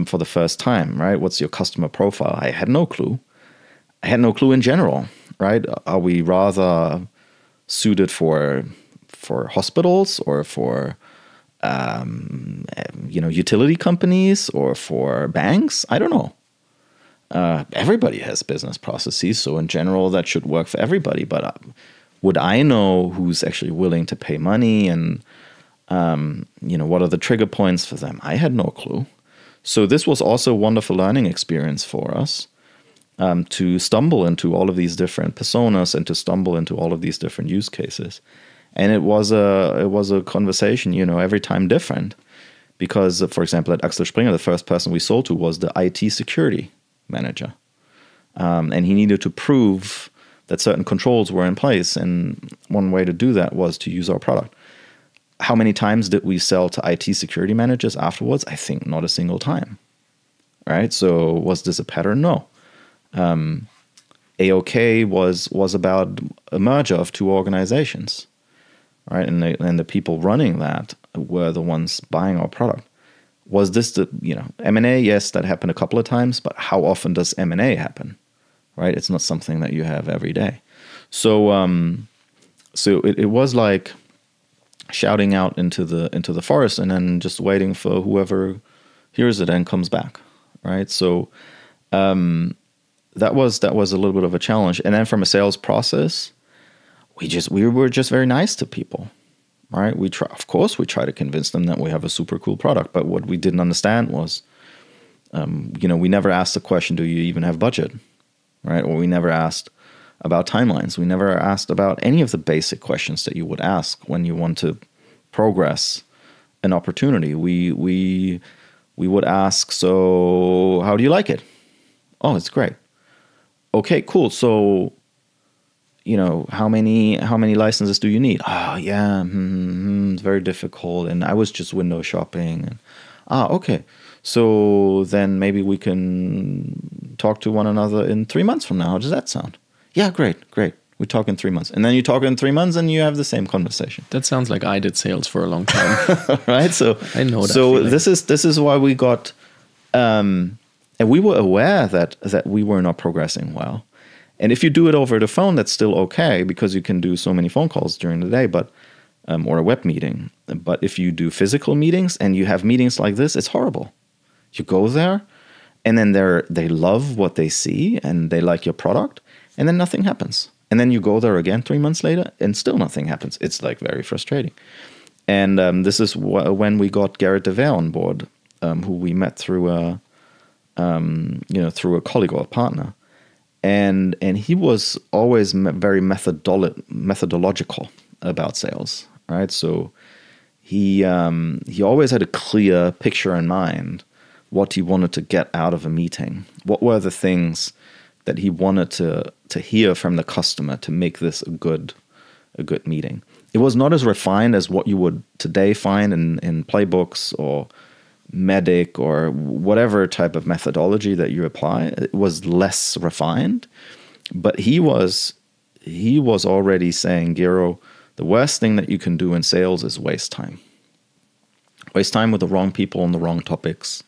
for the first time, right? What's your customer profile? I had no clue. I had no clue in general, right? Are we rather suited for hospitals or for utility companies or for banks? I don't know. Everybody has business processes, so in general that should work for everybody. But would I know who's actually willing to pay money, and what are the trigger points for them? I had no clue. So this was also a wonderful learning experience for us, to stumble into all of these different personas and to stumble into all of these different use cases. And it was a conversation, every time different, because for example at Axel Springer, the first person we sold to was the IT security manager, and he needed to prove that certain controls were in place, and one way to do that was to use our product. How many times did we sell to IT security managers afterwards? I think not a single time, right? So was this a pattern? No. AOK was about a merger of two organizations, right? And the people running that were the ones buying our product. Was this M&A? Yes, that happened a couple of times, but how often does M&A happen, right? It's not something that you have every day. So it was like shouting out into the forest and then just waiting for whoever hears it and comes back, right? So that was a little bit of a challenge. And then from a sales process, we were just very nice to people. Right? We try to convince them that we have a super cool product, but what we didn't understand was, we never asked the question, do you even have budget? Right? Or we never asked about timelines. We never asked about any of the basic questions that you would ask when you want to progress an opportunity. We would ask, so how do you like it? Oh, it's great. Okay, cool. So how many licenses do you need? Oh, yeah, it's very difficult. And I was just window shopping. And, okay. So then maybe we can talk to one another in 3 months from now. How does that sound? Yeah, great. We talk in 3 months. And then you talk in 3 months and you have the same conversation. That sounds like I did sales for a long time. Right? So I know that. So feeling. this is why we got and we were aware that we were not progressing well. And if you do it over the phone, that's still okay because you can do so many phone calls during the day, but or a web meeting. But if you do physical meetings and you have meetings like this, it's horrible. You go there and then they love what they see and they like your product and then nothing happens. And then you go there again 3 months later and still nothing happens. It's like very frustrating. And this is when we got Gero Decker on board, who we met through through a colleague or a partner. And he was always very methodological about sales, right? So he always had a clear picture in mind what he wanted to get out of a meeting. What were the things that he wanted to hear from the customer to make this a good meeting? It was not as refined as what you would today find in playbooks or Medic or whatever type of methodology that you apply. It was less refined, but he was already saying, Gero, the worst thing that you can do in sales is waste time. Waste time with the wrong people on the wrong topics.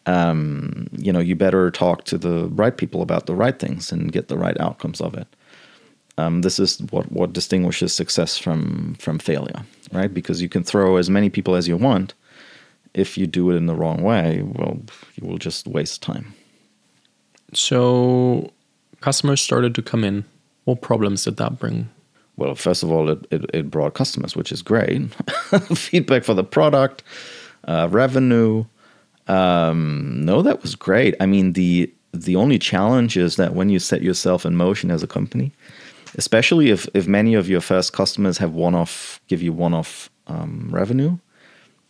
You better talk to the right people about the right things and get the right outcomes of it. This is what distinguishes success from failure, right? Because you can throw as many people as you want. If you do it in the wrong way, well, you will just waste time. So customers started to come in. What problems did that bring? Well, first of all, it brought customers, which is great. Feedback for the product, revenue. No, that was great. I mean, the only challenge is that when you set yourself in motion as a company, especially if many of your first customers give you one-off revenue,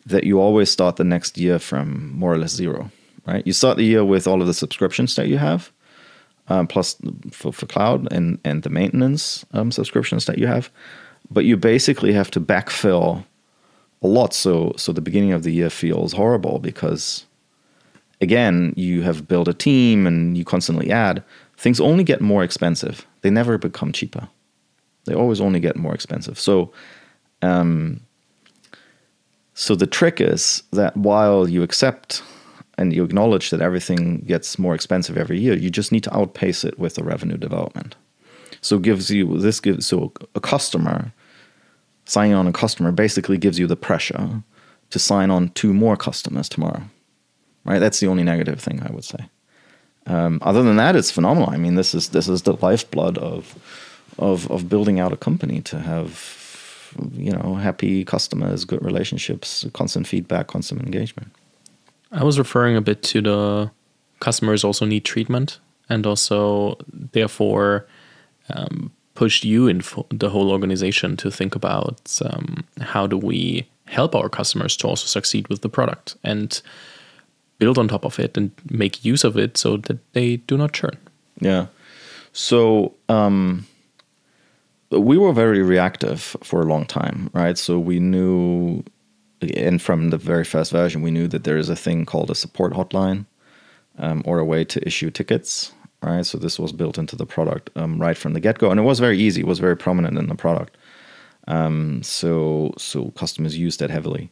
that you always start the next year from more or less zero, right? You start the year with all of the subscriptions that you have, plus for cloud and the maintenance subscriptions that you have. But you basically have to backfill a lot. So the beginning of the year feels horrible because, again, you have built a team and you constantly add. Things only get more expensive. They never become cheaper. They always only get more expensive. So the trick is that while you accept and you acknowledge that everything gets more expensive every year, you just need to outpace it with the revenue development. So a customer, signing on a customer basically gives you the pressure to sign on 2 more customers tomorrow, right? That's the only negative thing I would say. Other than that, it's phenomenal. I mean, this is the lifeblood of building out a company, to have happy customers, good relationships, constant feedback, constant engagement. I was referring a bit to the customers also need treatment and also therefore pushed you in the whole organization to think about how do we help our customers to also succeed with the product and build on top of it and make use of it so that they do not churn. Yeah. So we were very reactive for a long time, right? So we knew, and from the very first version, we knew that there is a thing called a support hotline or a way to issue tickets, right? So this was built into the product right from the get-go. And it was very easy. It was very prominent in the product. So customers used that heavily.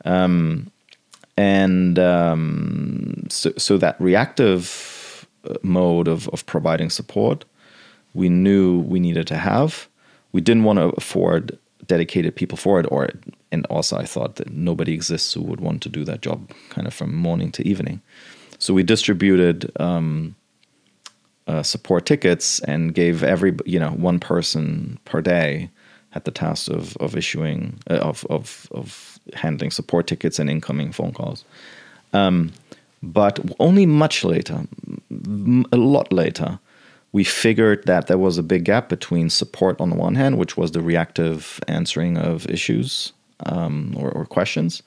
So that reactive mode of providing support, we knew we needed to have. We didn't want to afford dedicated people for it, and also I thought that nobody exists who would want to do that job kind of from morning to evening. So we distributed support tickets and gave one person per day had the task of issuing of handling support tickets and incoming phone calls. But only much later, a lot later, we figured that there was a big gap between support on the one hand, which was the reactive answering of issues or questions,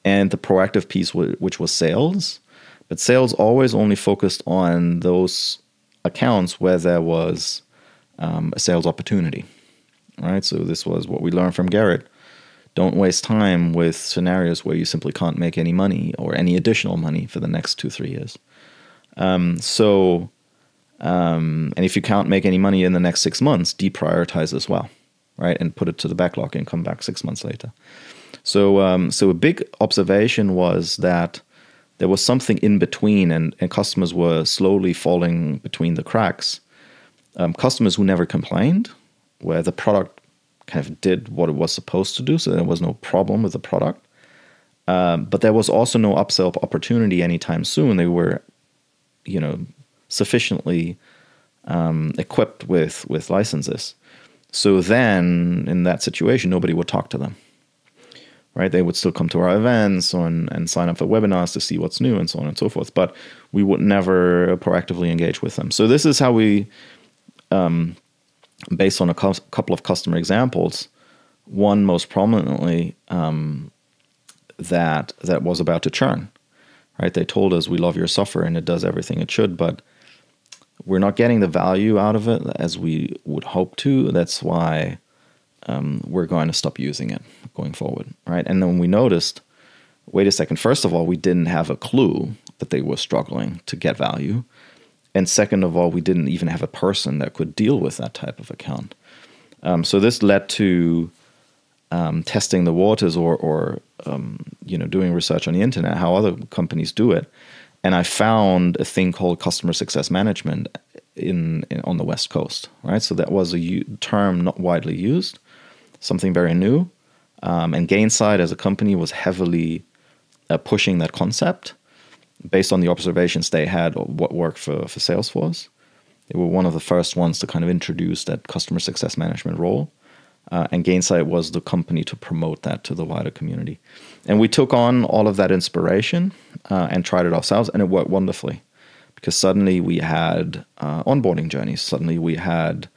and the proactive piece, which was sales. But sales always only focused on those accounts where there was a sales opportunity, right? So this was what we learned from Garrett. Don't waste time with scenarios where you simply can't make any money or any additional money for the next 2-3 years. And if you can't make any money in the next 6 months, deprioritize as well, right? And put it to the backlog and come back 6 months later. So a big observation was that there was something in between, and customers were slowly falling between the cracks. Customers who never complained, where the product kind of did what it was supposed to do, so there was no problem with the product. But there was also no upsell opportunity anytime soon. They were, sufficiently equipped with licenses. So then, in that situation, nobody would talk to them. Right? They would still come to our events and sign up for webinars to see what's new and so on and so forth. But we would never proactively engage with them. So this is how we, based on a couple of customer examples, one most prominently that was about to churn. Right? They told us, we love your software and it does everything it should, but we're not getting the value out of it as we would hope to. That's why we're going to stop using it going forward, right? And then we noticed, wait a second, first of all, we didn't have a clue that they were struggling to get value. And second of all, we didn't even have a person that could deal with that type of account. So this led to testing the waters or doing research on the internet, how other companies do it. And I found a thing called customer success management on the West Coast, right? So that was a term not widely used, something very new. And Gainsight as a company was heavily pushing that concept based on the observations they had of what worked for Salesforce. They were one of the first ones to kind of introduce that customer success management role. And Gainsight was the company to promote that to the wider community. And we took on all of that inspiration and tried it ourselves, and it worked wonderfully. Because suddenly we had onboarding journeys. Suddenly we had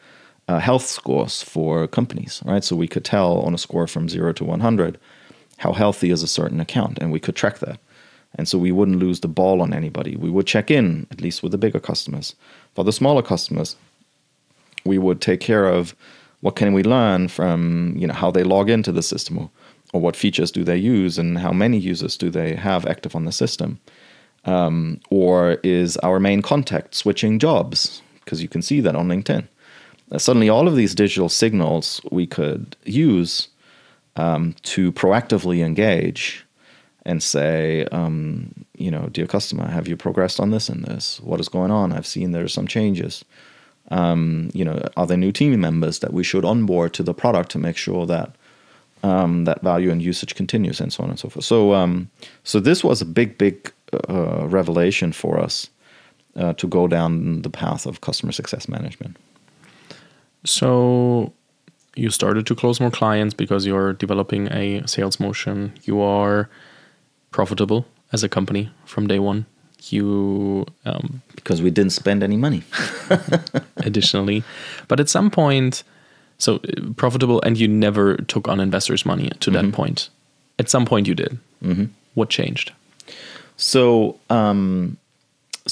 health scores for companies, right? So we could tell on a score from 0 to 100 how healthy is a certain account, and we could track that. And so we wouldn't lose the ball on anybody. We would check in, at least with the bigger customers. For the smaller customers, we would take care of what can we learn from how they log into the system, or what features do they use, and how many users do they have active on the system. Or is our main contact switching jobs? Because you can see that on LinkedIn. Suddenly all of these digital signals we could use to proactively engage and say, dear customer, have you progressed on this and this? What is going on? I've seen there are some changes. Are there new team members that we should onboard to the product to make sure that that value and usage continues, and so on and so forth. So this was a big revelation for us to go down the path of customer success management. So you started to close more clients because you're developing a sales motion. You are profitable as a company from day one. You because we didn't spend any money. Additionally, but at some point, so profitable, and you never took on investors' money to that point. At some point, you did. What changed? So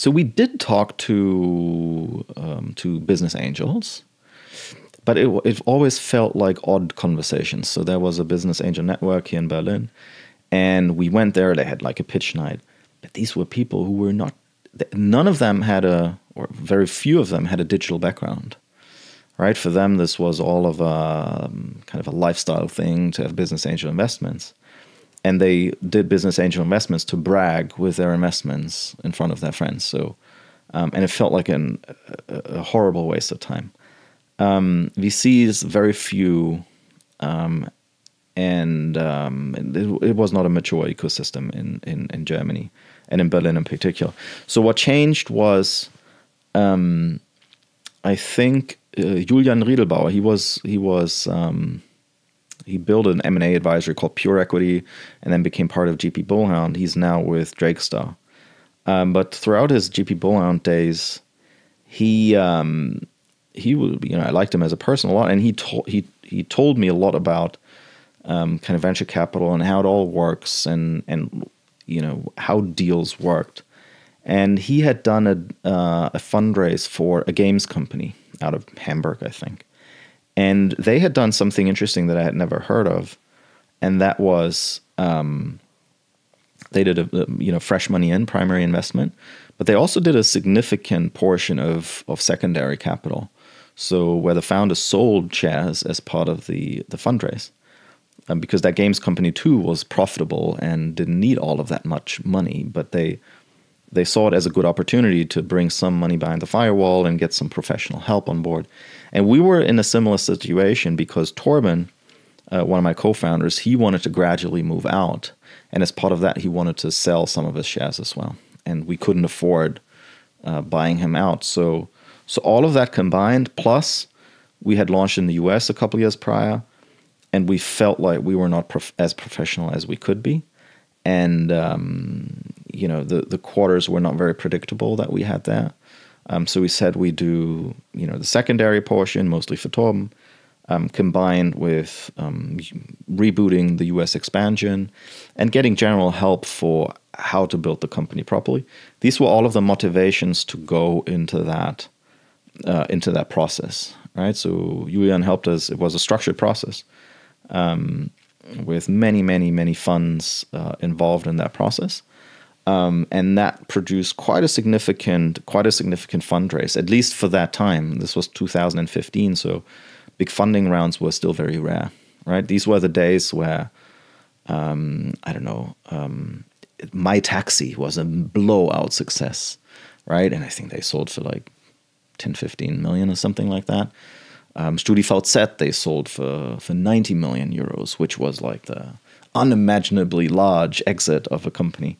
we did talk to business angels, but it always felt like odd conversations. So there was a business angel network here in Berlin, and we went there. They had like a pitch night, but these were people who were not. None of them had or very few of them had a digital background. Right? For them, this was all of a kind of a lifestyle thing to have business angel investments. And they did business angel investments to brag with their investments in front of their friends. So, and it felt like a horrible waste of time. VCs, very few, and it was not a mature ecosystem in Germany and in Berlin in particular. So what changed was, I think, Julian Riedelbauer, he built an M&A advisory called Pure Equity and then became part of GP Bullhound. He's now with Drakestar. But throughout his GP Bullhound days, he would, I liked him as a person a lot, and he told me a lot about kind of venture capital and how it all works and how deals worked. And he had done a fundraise for a games company out of Hamburg, I think. And they had done something interesting that I had never heard of. And that was they did a fresh money in, primary investment, but they also did a significant portion of secondary capital. So where the founder sold shares as part of the fundraise. Because that games company too was profitable and didn't need all of that much money, but they saw it as a good opportunity to bring some money behind the firewall and get some professional help on board. And we were in a similar situation because Torben, one of my co-founders, he wanted to gradually move out. And as part of that, he wanted to sell some of his shares as well. And we couldn't afford buying him out. So all of that combined, plus we had launched in the US a couple years prior, and we felt like we were not as professional as we could be. And, the quarters were not very predictable that we had there. So we said we do, the secondary portion, mostly for Torben, combined with rebooting the US expansion and getting general help for how to build the company properly. These were all of the motivations to go into that process, right? So Julian helped us. It was a structured process with many, many, many funds involved in that process. And that produced quite a significant fundraise, at least for that time. This was 2015, so big funding rounds were still very rare, right? These were the days where, My Taxi was a blowout success, right? And I think they sold for like 10, 15 million or something like that. StudiVZ, they sold for 90 million euros, which was like the unimaginably large exit of a company.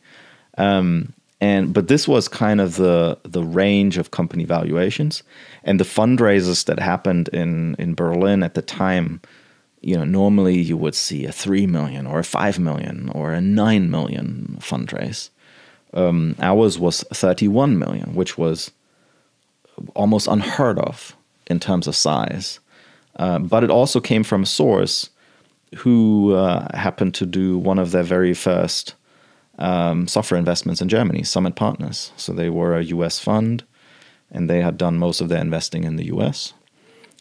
But this was kind of the range of company valuations, and the fundraisers that happened in Berlin at the time. Normally you would see a 3 million or a 5 million or a 9 million fundraise. Ours was 31 million, which was almost unheard of in terms of size. But it also came from a source who happened to do one of their very first software investments in Germany, Summit Partners. So they were a US fund, and they had done most of their investing in the US.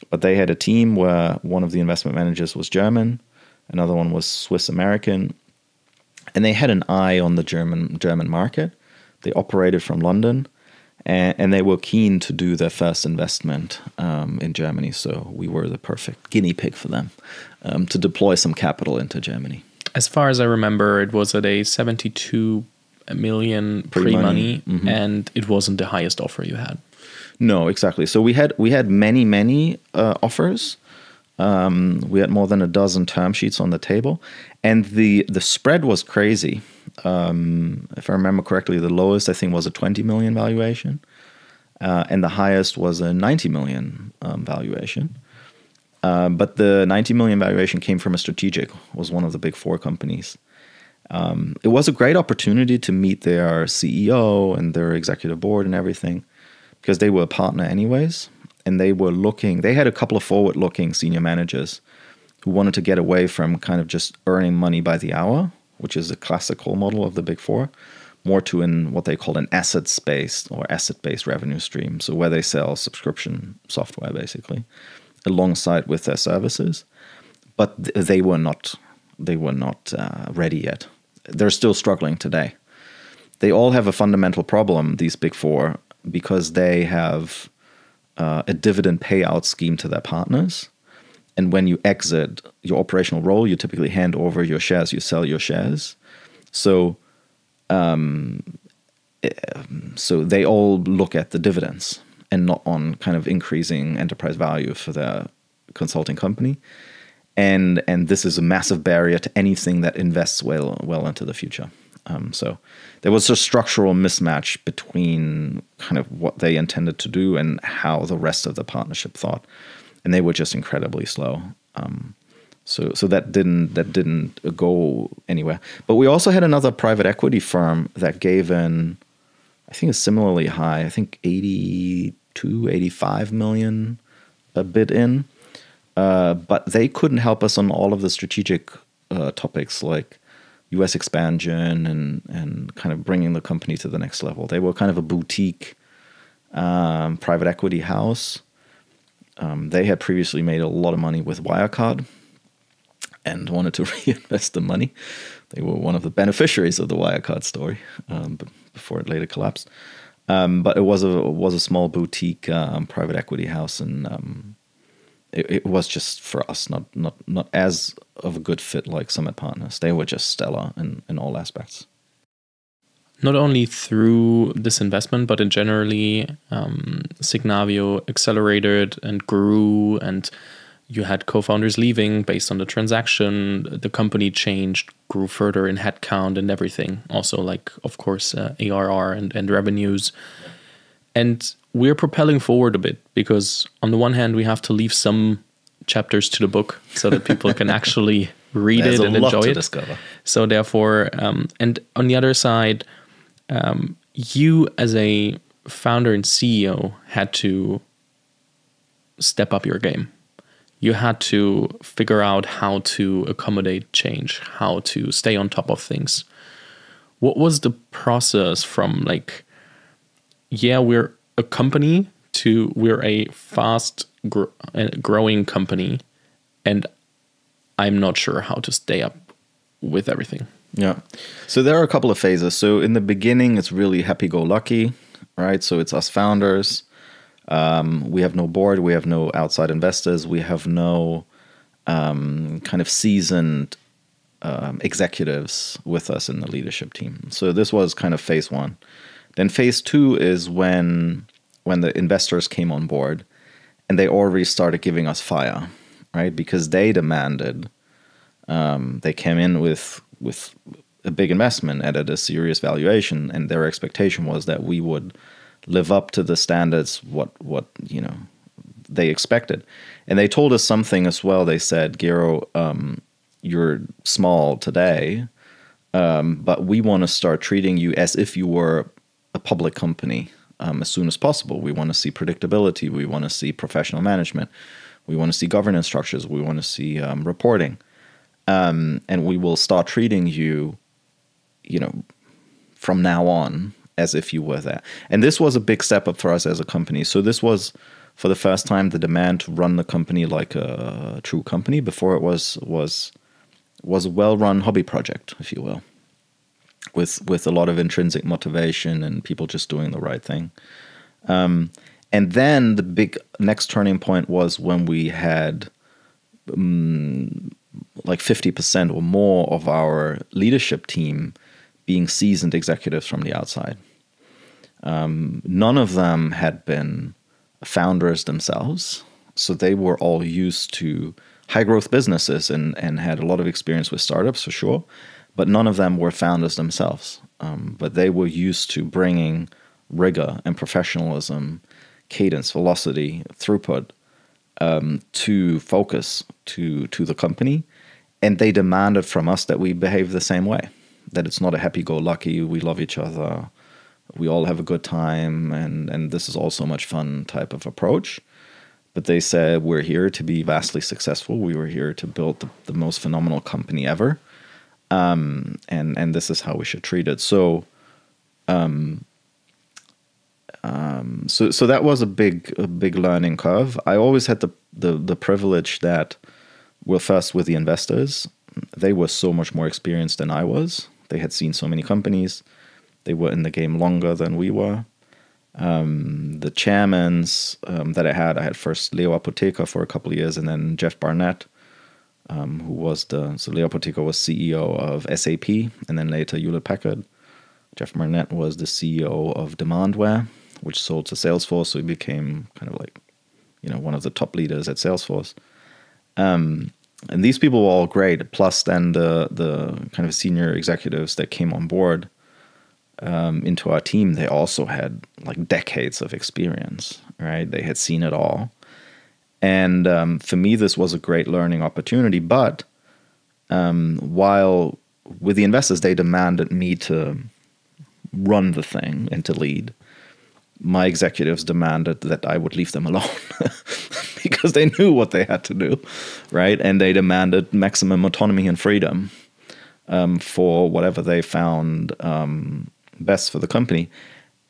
But they had a team where one of the investment managers was German, another one was Swiss American, and they had an eye on the German market. They operated from London, and they were keen to do their first investment in Germany. So we were the perfect guinea pig for them to deploy some capital into Germany. As far as I remember, it was at a 72 million pre-money, and it wasn't the highest offer you had. No, exactly. So we had many offers. We had more than a dozen term sheets on the table, and the spread was crazy. If I remember correctly, the lowest I think was a 20 million valuation, and the highest was a 90 million valuation. But the 90 million valuation came from a strategic, was one of the big four companies. It was a great opportunity to meet their CEO and their executive board and everything, because they were a partner anyways, and they had a couple of forward-looking senior managers who wanted to get away from kind of just earning money by the hour, which is a classical model of the big four, more to what they call an asset-based revenue stream, so where they sell subscription software basically, alongside with their services. But they were not ready yet. They're still struggling today. They all have a fundamental problem, these big four, because they have a dividend payout scheme to their partners. And when you exit your operational role, you typically hand over your shares, you sell your shares. So they all look at the dividends and not on kind of increasing enterprise value for their consulting company. And this is a massive barrier to anything that invests well into the future. So there was a structural mismatch between kind of what they intended to do and how the rest of the partnership thought, and they were just incredibly slow. So that didn't go anywhere. But we also had another private equity firm that gave in, I think, a similarly high, I think 85 million a bid in, but they couldn't help us on all of the strategic topics like US expansion and kind of bringing the company to the next level. They were kind of a boutique private equity house. They had previously made a lot of money with Wirecard and wanted to reinvest the money. They were one of the beneficiaries of the Wirecard story, but before it later collapsed. But it was a small boutique private equity house, and it was just for us not as of a good fit like Summit Partners. They were just stellar in all aspects. Not only through this investment, but in generally, Signavio accelerated and grew, and you had co-founders leaving based on the transaction. The company changed, grew further in headcount and everything. Also, like, of course, ARR and revenues. And we're propelling forward a bit because on the one hand, we have to leave some chapters to the book so that people can actually read it and enjoy it. Discover. So therefore, and on the other side, you as a founder and CEO had to step up your game. You had to figure out how to accommodate change, how to stay on top of things. What was the process from like, yeah, we're a company to we're a fast growing company, and I'm not sure how to stay up with everything? Yeah. So there are a couple of phases. So in the beginning, it's really happy-go-lucky, right? So it's us founders. We have no board. We have no outside investors. We have no kind of seasoned executives with us in the leadership team. So this was kind of phase one. Then phase two is when the investors came on board and they already started giving us fire, right? Because they demanded, they came in with a big investment at a serious valuation, and their expectation was that we would live up to the standards what they expected. And they told us something as well. They said, Gero, you're small today, but we want to start treating you as if you were a public company as soon as possible. We want to see predictability. We want to see professional management. We want to see governance structures. We want to see reporting. And we will start treating you, from now on as if you were there. And this was a big step up for us as a company. So this was, for the first time, the demand to run the company like a true company. Before it was a well-run hobby project, if you will, with a lot of intrinsic motivation and people just doing the right thing. And then the big next turning point was when we had like 50% or more of our leadership team being seasoned executives from the outside. None of them had been founders themselves, so they were all used to high growth businesses and had a lot of experience with startups for sure, but none of them were founders themselves. But they were used to bringing rigor and professionalism, cadence, velocity, throughput to focus to the company. And they demanded from us that we behave the same way, that it's not a happy-go-lucky, we love each other, we all have a good time, and this is all so much fun type of approach. But they said, we're here to be vastly successful. We were here to build the most phenomenal company ever. And this is how we should treat it. So that was a big learning curve. I always had the privilege that, well, first with the investors, they were so much more experienced than I was. They had seen so many companies. They were in the game longer than we were. The chairmans that I had first Leo Apotheker for a couple of years, and then Jeff Barnett, who was so Leo Apotheker was CEO of SAP, and then later Hewlett Packard. Jeff Barnett was the CEO of Demandware, which sold to Salesforce, so he became kind of like, one of the top leaders at Salesforce. And these people were all great. Plus, then the kind of senior executives that came on board into our team, they also had like decades of experience, right? They had seen it all. And for me, this was a great learning opportunity. But while with the investors, they demanded me to run the thing and to lead, my executives demanded that I would leave them alone because they knew what they had to do, right? And they demanded maximum autonomy and freedom. for whatever they found best for the company,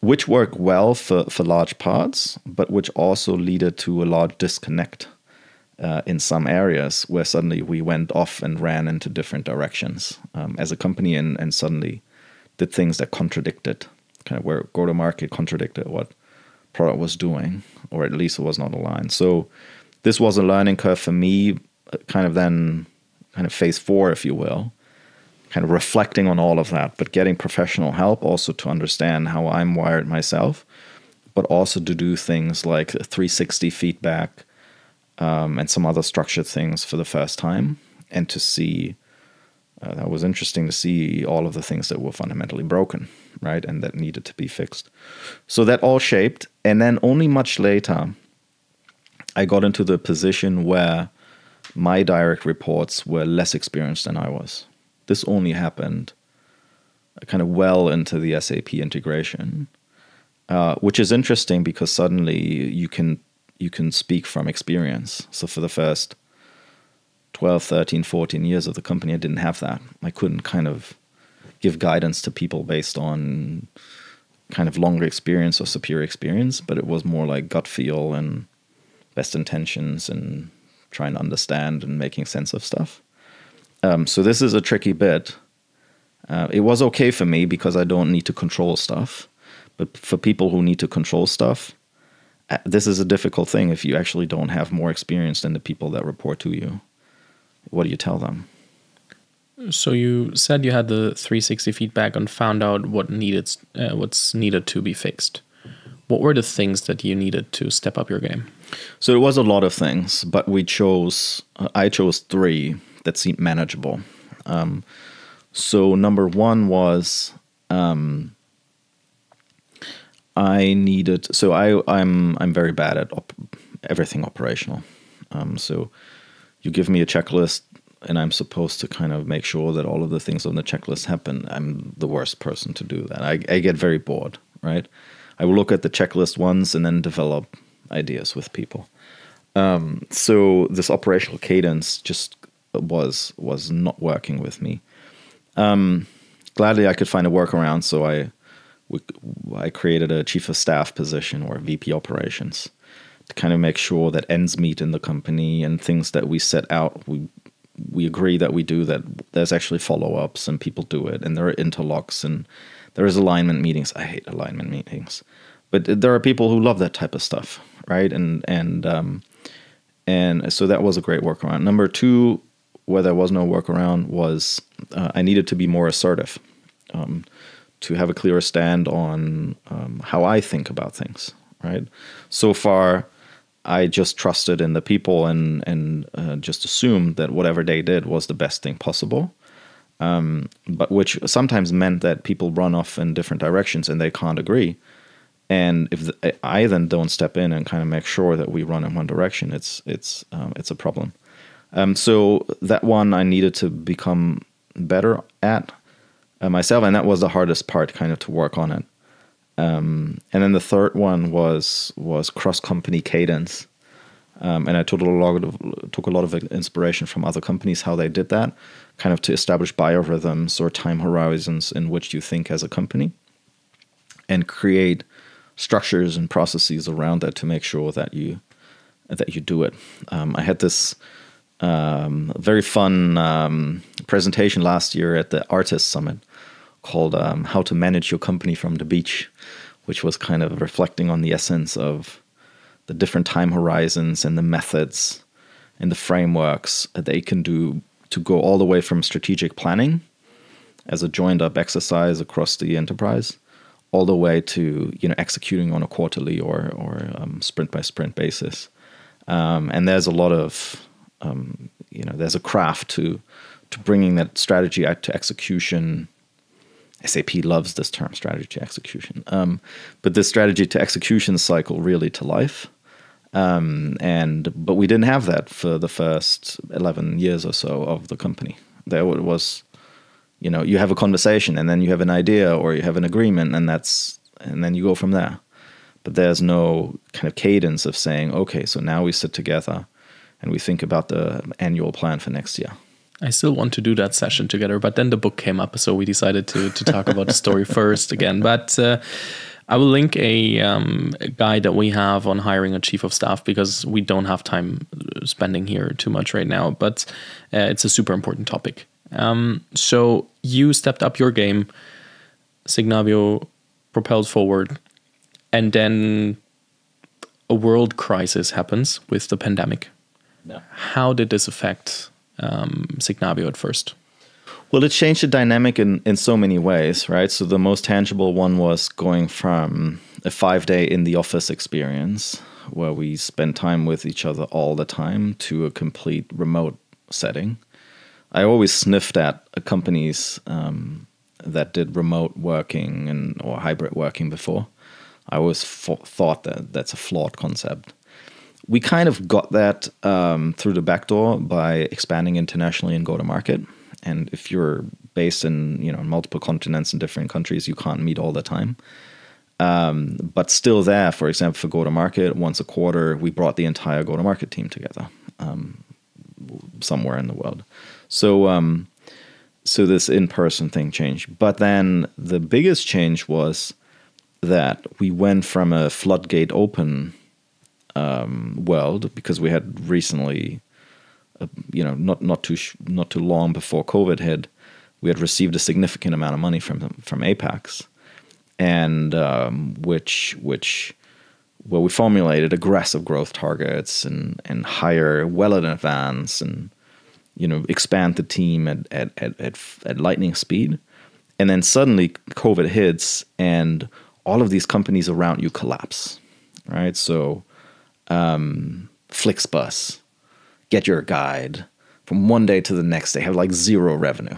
which worked well for large parts, but which also led to a large disconnect in some areas where suddenly we went off and ran into different directions as a company and suddenly did things that contradicted, kind of where go-to-market contradicted what product was doing, or at least it was not aligned. So this was a learning curve for me, kind of phase 4, if you will, kind of reflecting on all of that, but getting professional help also to understand how I'm wired myself, but also to do things like 360 feedback and some other structured things for the first time, and to see, that was interesting to see all of the things that were fundamentally broken, right, and that needed to be fixed. So that all shaped, and then only much later, I got into the position where my direct reports were less experienced than I was. This only happened kind of well into the SAP integration, which is interesting because suddenly you can speak from experience. So for the first 12, 13, 14 years of the company, I didn't have that. I couldn't kind of give guidance to people based on kind of longer experience or superior experience, but it was more like gut feel and best intentions and trying to understand and making sense of stuff. So this is a tricky bit. It was okay for me because I don't need to control stuff. But for people who need to control stuff, this is a difficult thing if you actually don't have more experience than the people that report to you. What do you tell them? So you said you had the 360 feedback and found out what's needed to be fixed. What were the things that you needed to step up your game? So it was a lot of things, but I chose 3 that seemed manageable. So number 1 was I'm very bad at everything operational. So you give me a checklist and I'm supposed to kind of make sure that all of the things on the checklist happen. I'm the worst person to do that. I get very bored, right? I will look at the checklist once and then develop ideas with people. So this operational cadence just was not working with me. Gladly, I could find a workaround, so I created a chief of staff position or VP operations to kind of make sure that ends meet in the company and things that we set out, we agree that we do, that there's actually follow-ups and people do it, and there are interlocks and there is alignment meetings. I hate alignment meetings, but there are people who love that type of stuff, right? And so that was a great workaround. Number 2, where there was no workaround, was I needed to be more assertive, to have a clearer stand on how I think about things, right? So far, I just trusted in the people and just assumed that whatever they did was the best thing possible, but which sometimes meant that people run off in different directions and they can't agree. And if I then don't step in and kind of make sure that we run in one direction, it's a problem. So that one I needed to become better at myself, and that was the hardest part, kind of to work on it. And then the third one was cross-company cadence, and I took a lot of inspiration from other companies how they did that, kind of to establish biorhythms or time horizons in which you think as a company, and create structures and processes around that to make sure that you do it. I had this very fun presentation last year at the Artist Summit called How to Manage Your Company from the Beach, which was kind of reflecting on the essence of the different time horizons and the methods and the frameworks that they can do to go all the way from strategic planning as a joined up exercise across the enterprise, all the way to executing on a quarterly or sprint by sprint basis. And there's a lot of there's a craft to bringing that strategy out to execution. SAP loves this term, strategy to execution. But this strategy to execution cycle really to life. But we didn't have that for the first 11 years or so of the company. There was, you have a conversation and then you have an idea or you have an agreement and then you go from there. But there's no kind of cadence of saying, okay, so now we sit together and we think about the annual plan for next year. I still want to do that session together, but then the book came up, so we decided to talk about the story first again. But I will link a guide that we have on hiring a chief of staff, because we don't have time spending here too much right now, but it's a super important topic. So you stepped up your game, Signavio propelled forward, and then a world crisis happens with the pandemic. Yeah. How did this affect Signavio at first? Well, it changed the dynamic in so many ways, right? So the most tangible one was going from a 5-day in the office experience where we spend time with each other all the time to a complete remote setting. I always sniffed at companies that did remote working or hybrid working before. I always thought that that's a flawed concept. We kind of got that through the back door by expanding internationally and go-to-market. And if you're based in multiple continents in different countries, you can't meet all the time. But still there, for example, for go-to-market, once a quarter, we brought the entire go-to-market team together somewhere in the world. So this in-person thing changed. But then the biggest change was that we went from a floodgate open world, because we had recently, not too long before COVID hit, we had received a significant amount of money from Apex, and where we formulated aggressive growth targets and hire well in advance, and expand the team at lightning speed, and then suddenly COVID hits and all of these companies around you collapse, right? So Flixbus, Get Your Guide, from one day to the next, they have like zero revenue,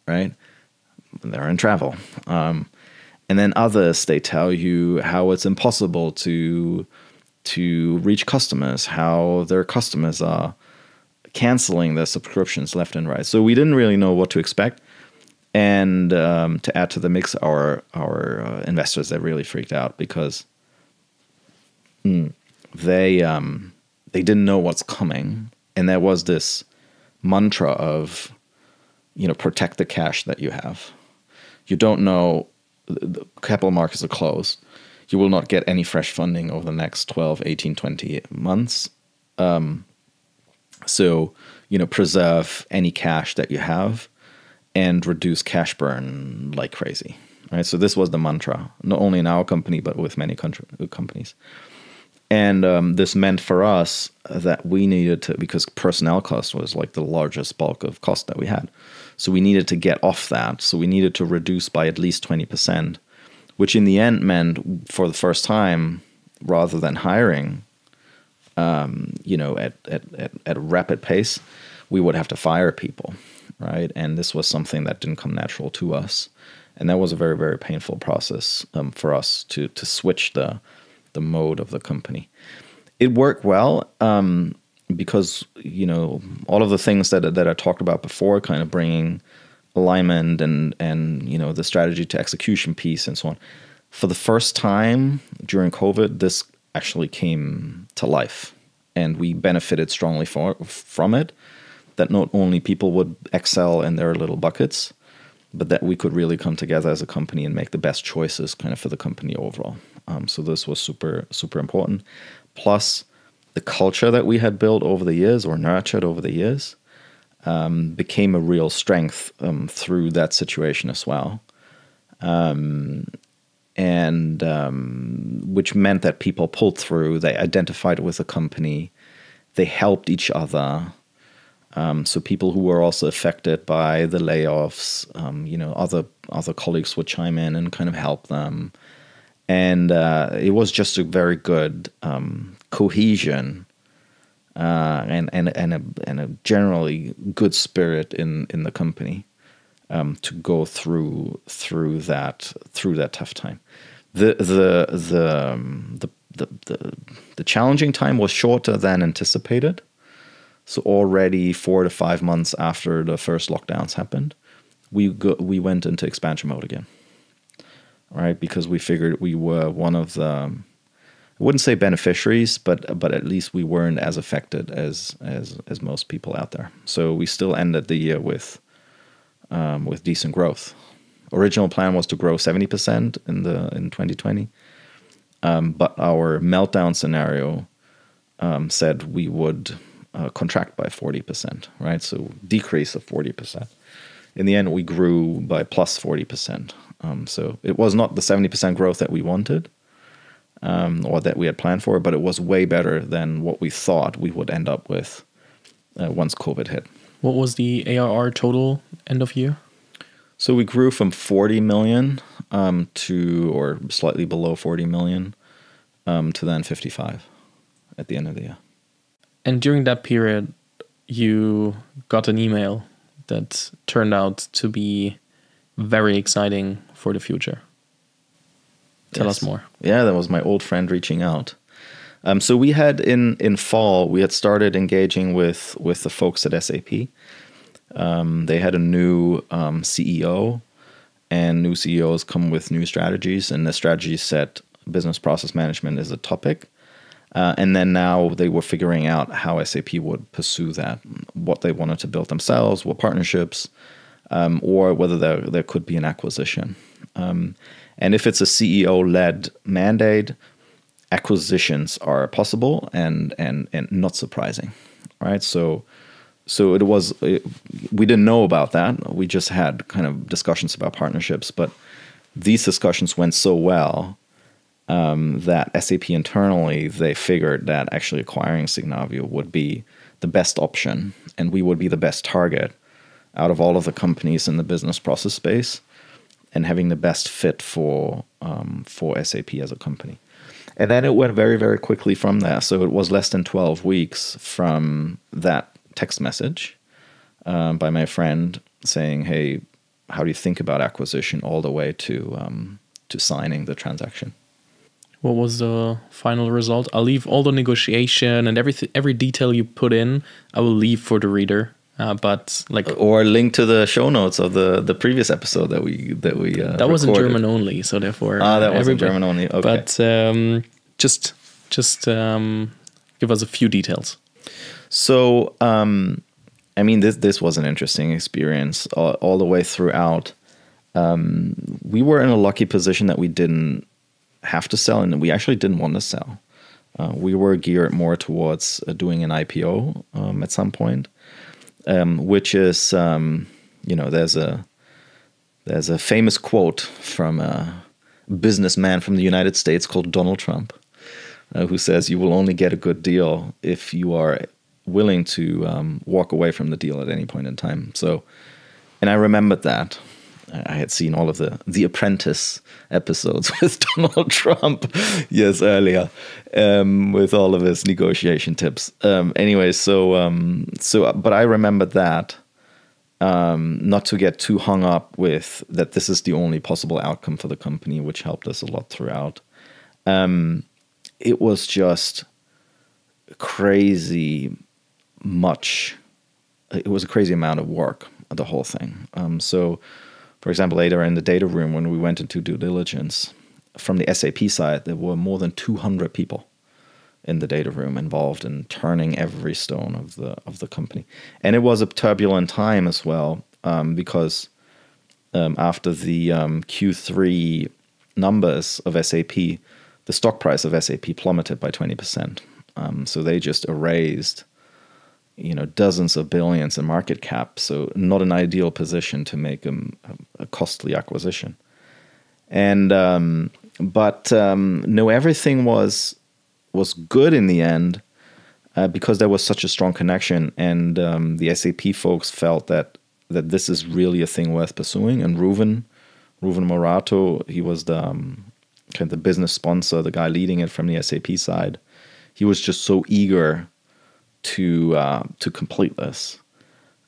right? They're in travel. And then others, they tell you how it's impossible to reach customers, how their customers are canceling their subscriptions left and right. So we didn't really know what to expect. And to add to the mix, our investors, they really freaked out, because they didn't know what's coming. And there was this mantra of, protect the cash that you have. You don't know, the capital markets are closed. You will not get any fresh funding over the next 12, 18, 20 months. So, preserve any cash that you have and reduce cash burn like crazy, right? So this was the mantra, not only in our company, but with many companies. And this meant for us that we needed to, because personnel cost was like the largest bulk of cost that we had. So we needed to get off that. So we needed to reduce by at least 20%, which in the end meant, for the first time, rather than hiring, at a rapid pace, we would have to fire people, right? And this was something that didn't come natural to us. And that was a very, very painful process for us to switch the mode of the company. It worked well because, all of the things that I talked about before, kind of bringing alignment and the strategy to execution piece and so on. For the first time during COVID, this actually came to life, and we benefited strongly from it, that not only people would excel in their little buckets, but that we could really come together as a company and make the best choices kind of for the company overall. So this was super, super important. Plus, the culture that we had built over the years, or nurtured over the years, became a real strength through that situation as well. Which meant that people pulled through, they identified with the company, they helped each other. So people who were also affected by the layoffs, other colleagues would chime in and kind of help them. And it was just a very good cohesion and a generally good spirit in the company to go through that tough time. The challenging time was shorter than anticipated. So already 4 to 5 months after the first lockdowns happened, we went into expansion mode again, right? Because we figured we were one of the I wouldn't say beneficiaries, but at least we weren't as affected as most people out there. So we still ended the year with decent growth. Original plan was to grow 70% in 2020, but our meltdown scenario said we would contract by 40%, right? So decrease of 40%. In the end, we grew by plus 40%. So it was not the 70% growth that we wanted or that we had planned for, but it was way better than what we thought we would end up with once COVID hit. What was the ARR total end of year? So we grew from 40 million to, or slightly below 40 million, to then 55 at the end of the year. And during that period, you got an email that turned out to be very exciting for the future. Tell us more. Yeah, that was my old friend reaching out. So we had in fall, we had started engaging with the folks at SAP. They had a new CEO, and new CEOs come with new strategies, and the strategy set business process management as a topic. And then now they were figuring out how SAP would pursue that, what they wanted to build themselves, what partnerships, or whether there could be an acquisition. And if it's a CEO-led mandate, acquisitions are possible and not surprising, right? So we didn't know about that. We just had kind of discussions about partnerships, but these discussions went so well that SAP internally, they figured that actually acquiring Signavio would be the best option, and we would be the best target out of all of the companies in the business process space, and having the best fit for SAP as a company. And then it went very, very quickly from there. So it was less than 12 weeks from that text message by my friend saying, "Hey, how do you think about acquisition?" all the way to signing the transaction. What was the final result? I'll leave all the negotiation and every detail you put in. I will leave for the reader, but or link to the show notes of the previous episode that we that was in German only, so therefore that was in German only. Okay, but just give us a few details. So I mean, this was an interesting experience all the way throughout. We were in a lucky position that we didn't have to sell, and we actually didn't want to sell. We were geared more towards doing an IPO at some point, which is, there's a famous quote from a businessman from the United States called Donald Trump, who says, "You will only get a good deal if you are willing to walk away from the deal at any point in time." So, and I remembered that. I had seen all of the Apprentice episodes with Donald Trump years earlier, with all of his negotiation tips. Anyway, but I remembered that, not to get too hung up with that this is the only possible outcome for the company, which helped us a lot throughout. It was just crazy much. It was a crazy amount of work, the whole thing. So, for example, later in the data room, when we went into due diligence, from the SAP side, there were more than 200 people in the data room involved in turning every stone of the company. And it was a turbulent time as well, because after the Q3 numbers of SAP, the stock price of SAP plummeted by 20%. So they just erased dozens of billions in market cap, so not an ideal position to make a costly acquisition. And but everything was good in the end, because there was such a strong connection, and the SAP folks felt that this is really a thing worth pursuing. And Reuven Morato, he was the kind of the business sponsor, the guy leading it from the SAP side. He was just so eager to complete this.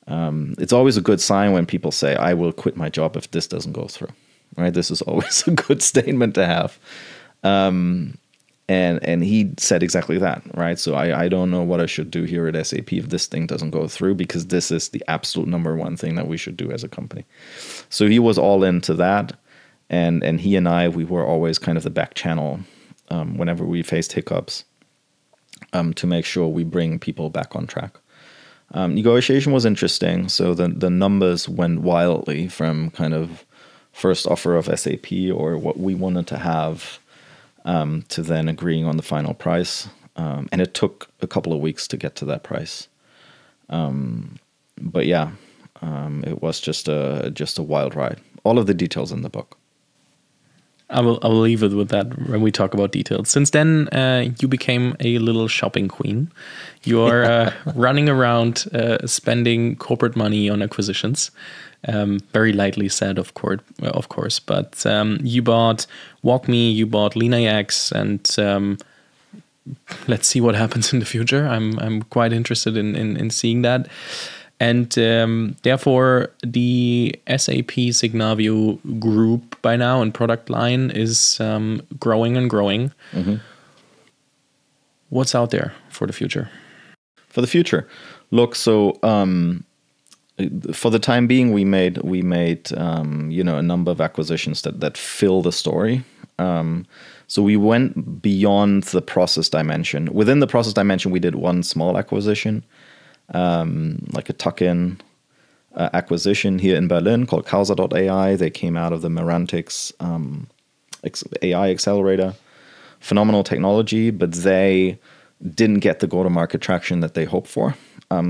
It's always a good sign when people say, "I will quit my job if this doesn't go through." Right? This is always a good statement to have. And he said exactly that, right? So I don't know what I should do here at SAP if this thing doesn't go through, because this is the absolute number one thing that we should do as a company. So he was all into that, and he and I, we were always kind of the back channel whenever we faced hiccups, to make sure we bring people back on track. Negotiation was interesting. So the numbers went wildly from kind of first offer of SAP or what we wanted to have to then agreeing on the final price. And it took a couple of weeks to get to that price. But yeah, it was just a wild ride. All of the details in the book. I will leave it with that when we talk about details. Since then, you became a little shopping queen. You are running around spending corporate money on acquisitions. Very lightly said, of course. But you bought WalkMe, you bought LeanIX, and let's see what happens in the future. I'm quite interested in seeing that. And therefore, the SAP Signavio group by now and product line is growing and growing. Mm-hmm. What's out there for the future? For the future, look. So for the time being, we made a number of acquisitions that fill the story. So we went beyond the process dimension. Within the process dimension, we did one small acquisition. Like a tuck-in acquisition here in Berlin called Causa.ai. They came out of the Merantix AI accelerator. Phenomenal technology, but they didn't get the go-to-market traction that they hoped for.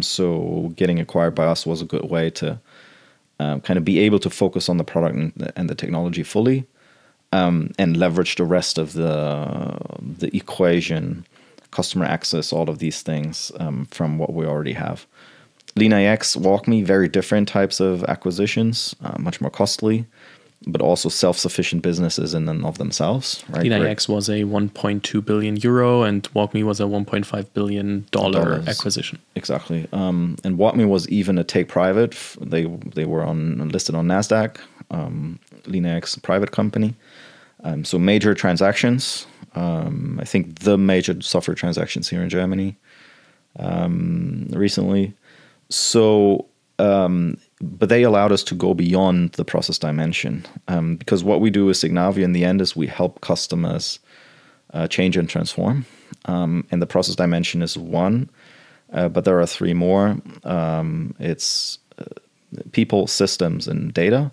So getting acquired by us was a good way to kind of be able to focus on the product and the technology fully, and leverage the rest of the equation, customer access, all of these things from what we already have. LeanIX, WalkMe, very different types of acquisitions, much more costly, but also self-sufficient businesses in and of themselves. Right? LeanIX was a 1.2 billion euro and WalkMe was a $1.5 billion acquisition. Exactly. And WalkMe was even a take private. They were listed on NASDAQ, LeanIX, private company. So major transactions. I think the major software transactions here in Germany recently. So, but they allowed us to go beyond the process dimension, because what we do with Signavio in the end is we help customers change and transform. And the process dimension is one, but there are three more. It's people, systems, and data.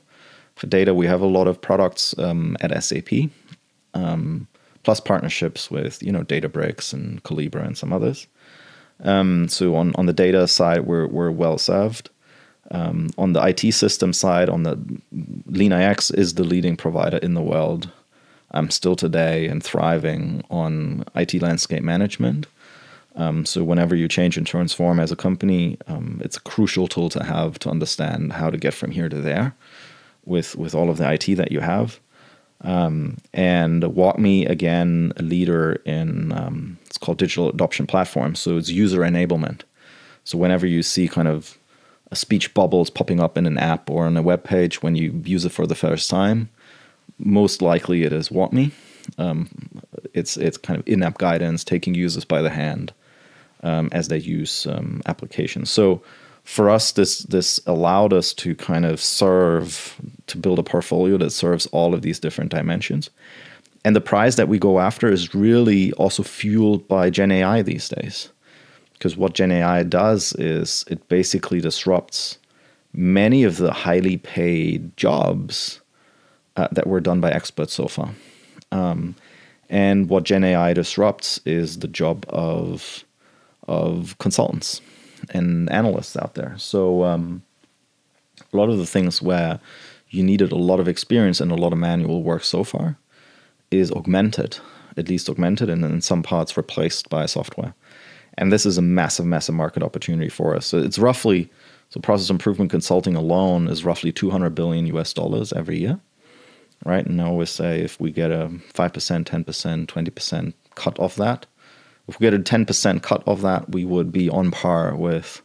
For data, we have a lot of products at SAP. Plus partnerships with Databricks and Calibra and some others. So on the data side, we're well served. On the IT system side, on the LeanIX is the leading provider in the world, still today, and thriving on IT landscape management. So whenever you change and transform as a company, it's a crucial tool to have to understand how to get from here to there with all of the IT that you have. And WalkMe, again, a leader in, it's called digital adoption platform. So it's user enablement. So whenever you see kind of a speech bubbles popping up in an app or on a web page when you use it for the first time, most likely it is WalkMe. It's kind of in-app guidance, taking users by the hand as they use applications. So for us, this allowed us to kind of to build a portfolio that serves all of these different dimensions. And the prize that we go after is really also fueled by Gen AI these days. Because what Gen AI does is it basically disrupts many of the highly paid jobs that were done by experts so far. And what Gen AI disrupts is the job of consultants and analysts out there. So a lot of the things where you needed a lot of experience and a lot of manual work so far is at least augmented, and in some parts replaced by software. And this is a massive, massive market opportunity for us. So it's roughly, process improvement consulting alone is roughly $200 billion every year, right? And I always say if we get a 5%, 10%, 20% cut off that, if we get a 10% cut of that, we would be on par with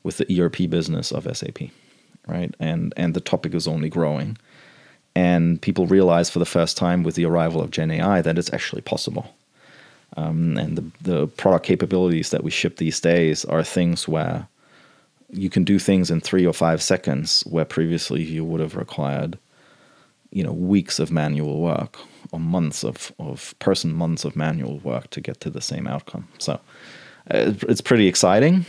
the ERP business of SAP, right? And the topic is only growing. And people realize for the first time with the arrival of Gen AI that it's actually possible. And the product capabilities that we ship these days are things where you can do things in 3 or 5 seconds, where previously you would have required weeks of manual work or months months of manual work to get to the same outcome. So it's pretty exciting.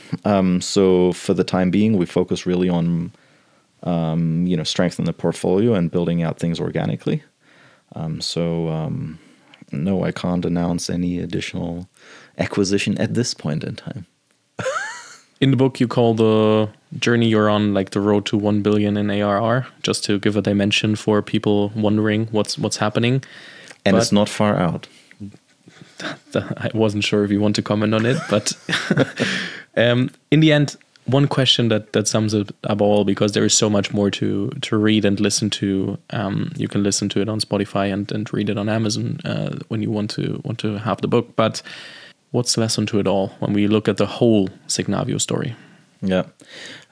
So for the time being, we focus really on strengthening the portfolio and building out things organically. No, I can't announce any additional acquisition at this point in time. In the book, you call the journey you're on like the road to 1 billion in ARR, just to give a dimension for people wondering what's happening. And it's not far out. I wasn't sure if you want to comment on it, but in the end, one question that sums it up all, because there is so much more to read and listen to. You can listen to it on Spotify and read it on Amazon when you want to have the book. But what's the lesson to it all when we look at the whole Signavio story? Yeah,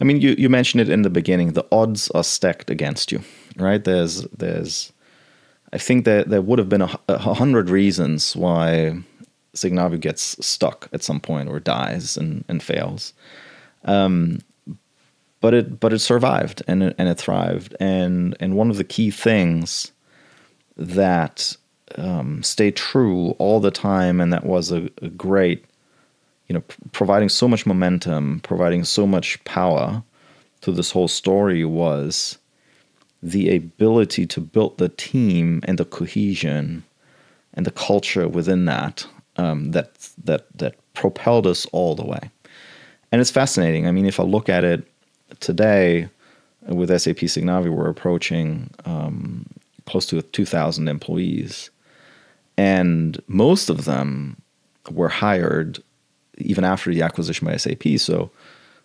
I mean, you mentioned it in the beginning. The odds are stacked against you, right? I think that there would have been 100 reasons why Signavio gets stuck at some point or dies and fails. But it survived and it thrived. And one of the key things that stayed true all the time, and that was a great, providing so much momentum, providing so much power to this whole story, was the ability to build the team and the cohesion and the culture within that that propelled us all the way. And it's fascinating. I mean, if I look at it today with SAP Signavio, we're approaching close to 2,000 employees. And most of them were hired even after the acquisition by SAP. So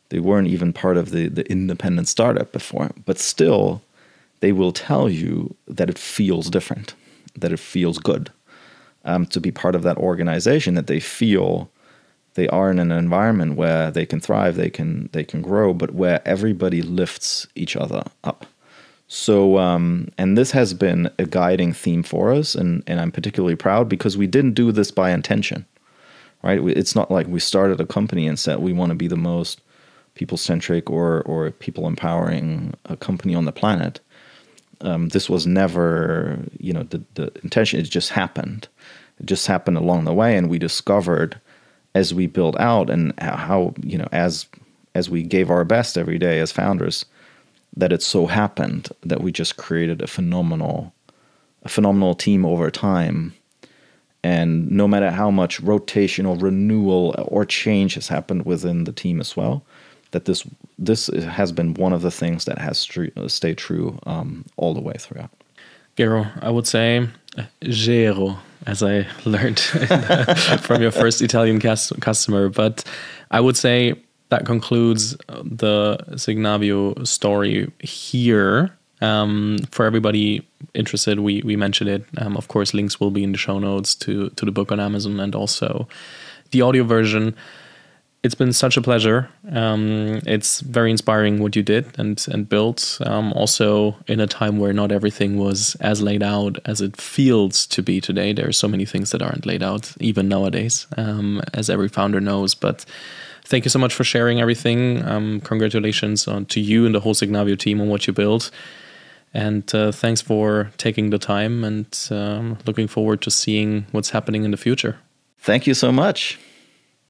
they weren't even part of the independent startup before. But still, they will tell you that it feels different, that it feels good to be part of that organization, that they feel they are in an environment where they can thrive, they can grow, but where everybody lifts each other up. So, and this has been a guiding theme for us, and I'm particularly proud because we didn't do this by intention, right? It's not like we started a company and said we want to be the most people-centric or people-empowering company on the planet. This was never, the intention. It just happened. It just happened along the way, and we discovered as we built out and how, as we gave our best every day as founders, that it so happened that we just created a phenomenal team over time. And no matter how much rotation or renewal or change has happened within the team as well, that this has been one of the things that has stayed true all the way throughout. Gero, I would say Gero, as I learned from your first Italian customer. But I would say that concludes the Signavio story here. For everybody interested, we mentioned it. Of course, links will be in the show notes to the book on Amazon and also the audio version. It's been such a pleasure. It's very inspiring what you did and built. Also, in a time where not everything was as laid out as it feels to be today. There are so many things that aren't laid out, even nowadays, as every founder knows. But thank you so much for sharing everything. Congratulations to you and the whole Signavio team on what you built. And thanks for taking the time, and looking forward to seeing what's happening in the future. Thank you so much.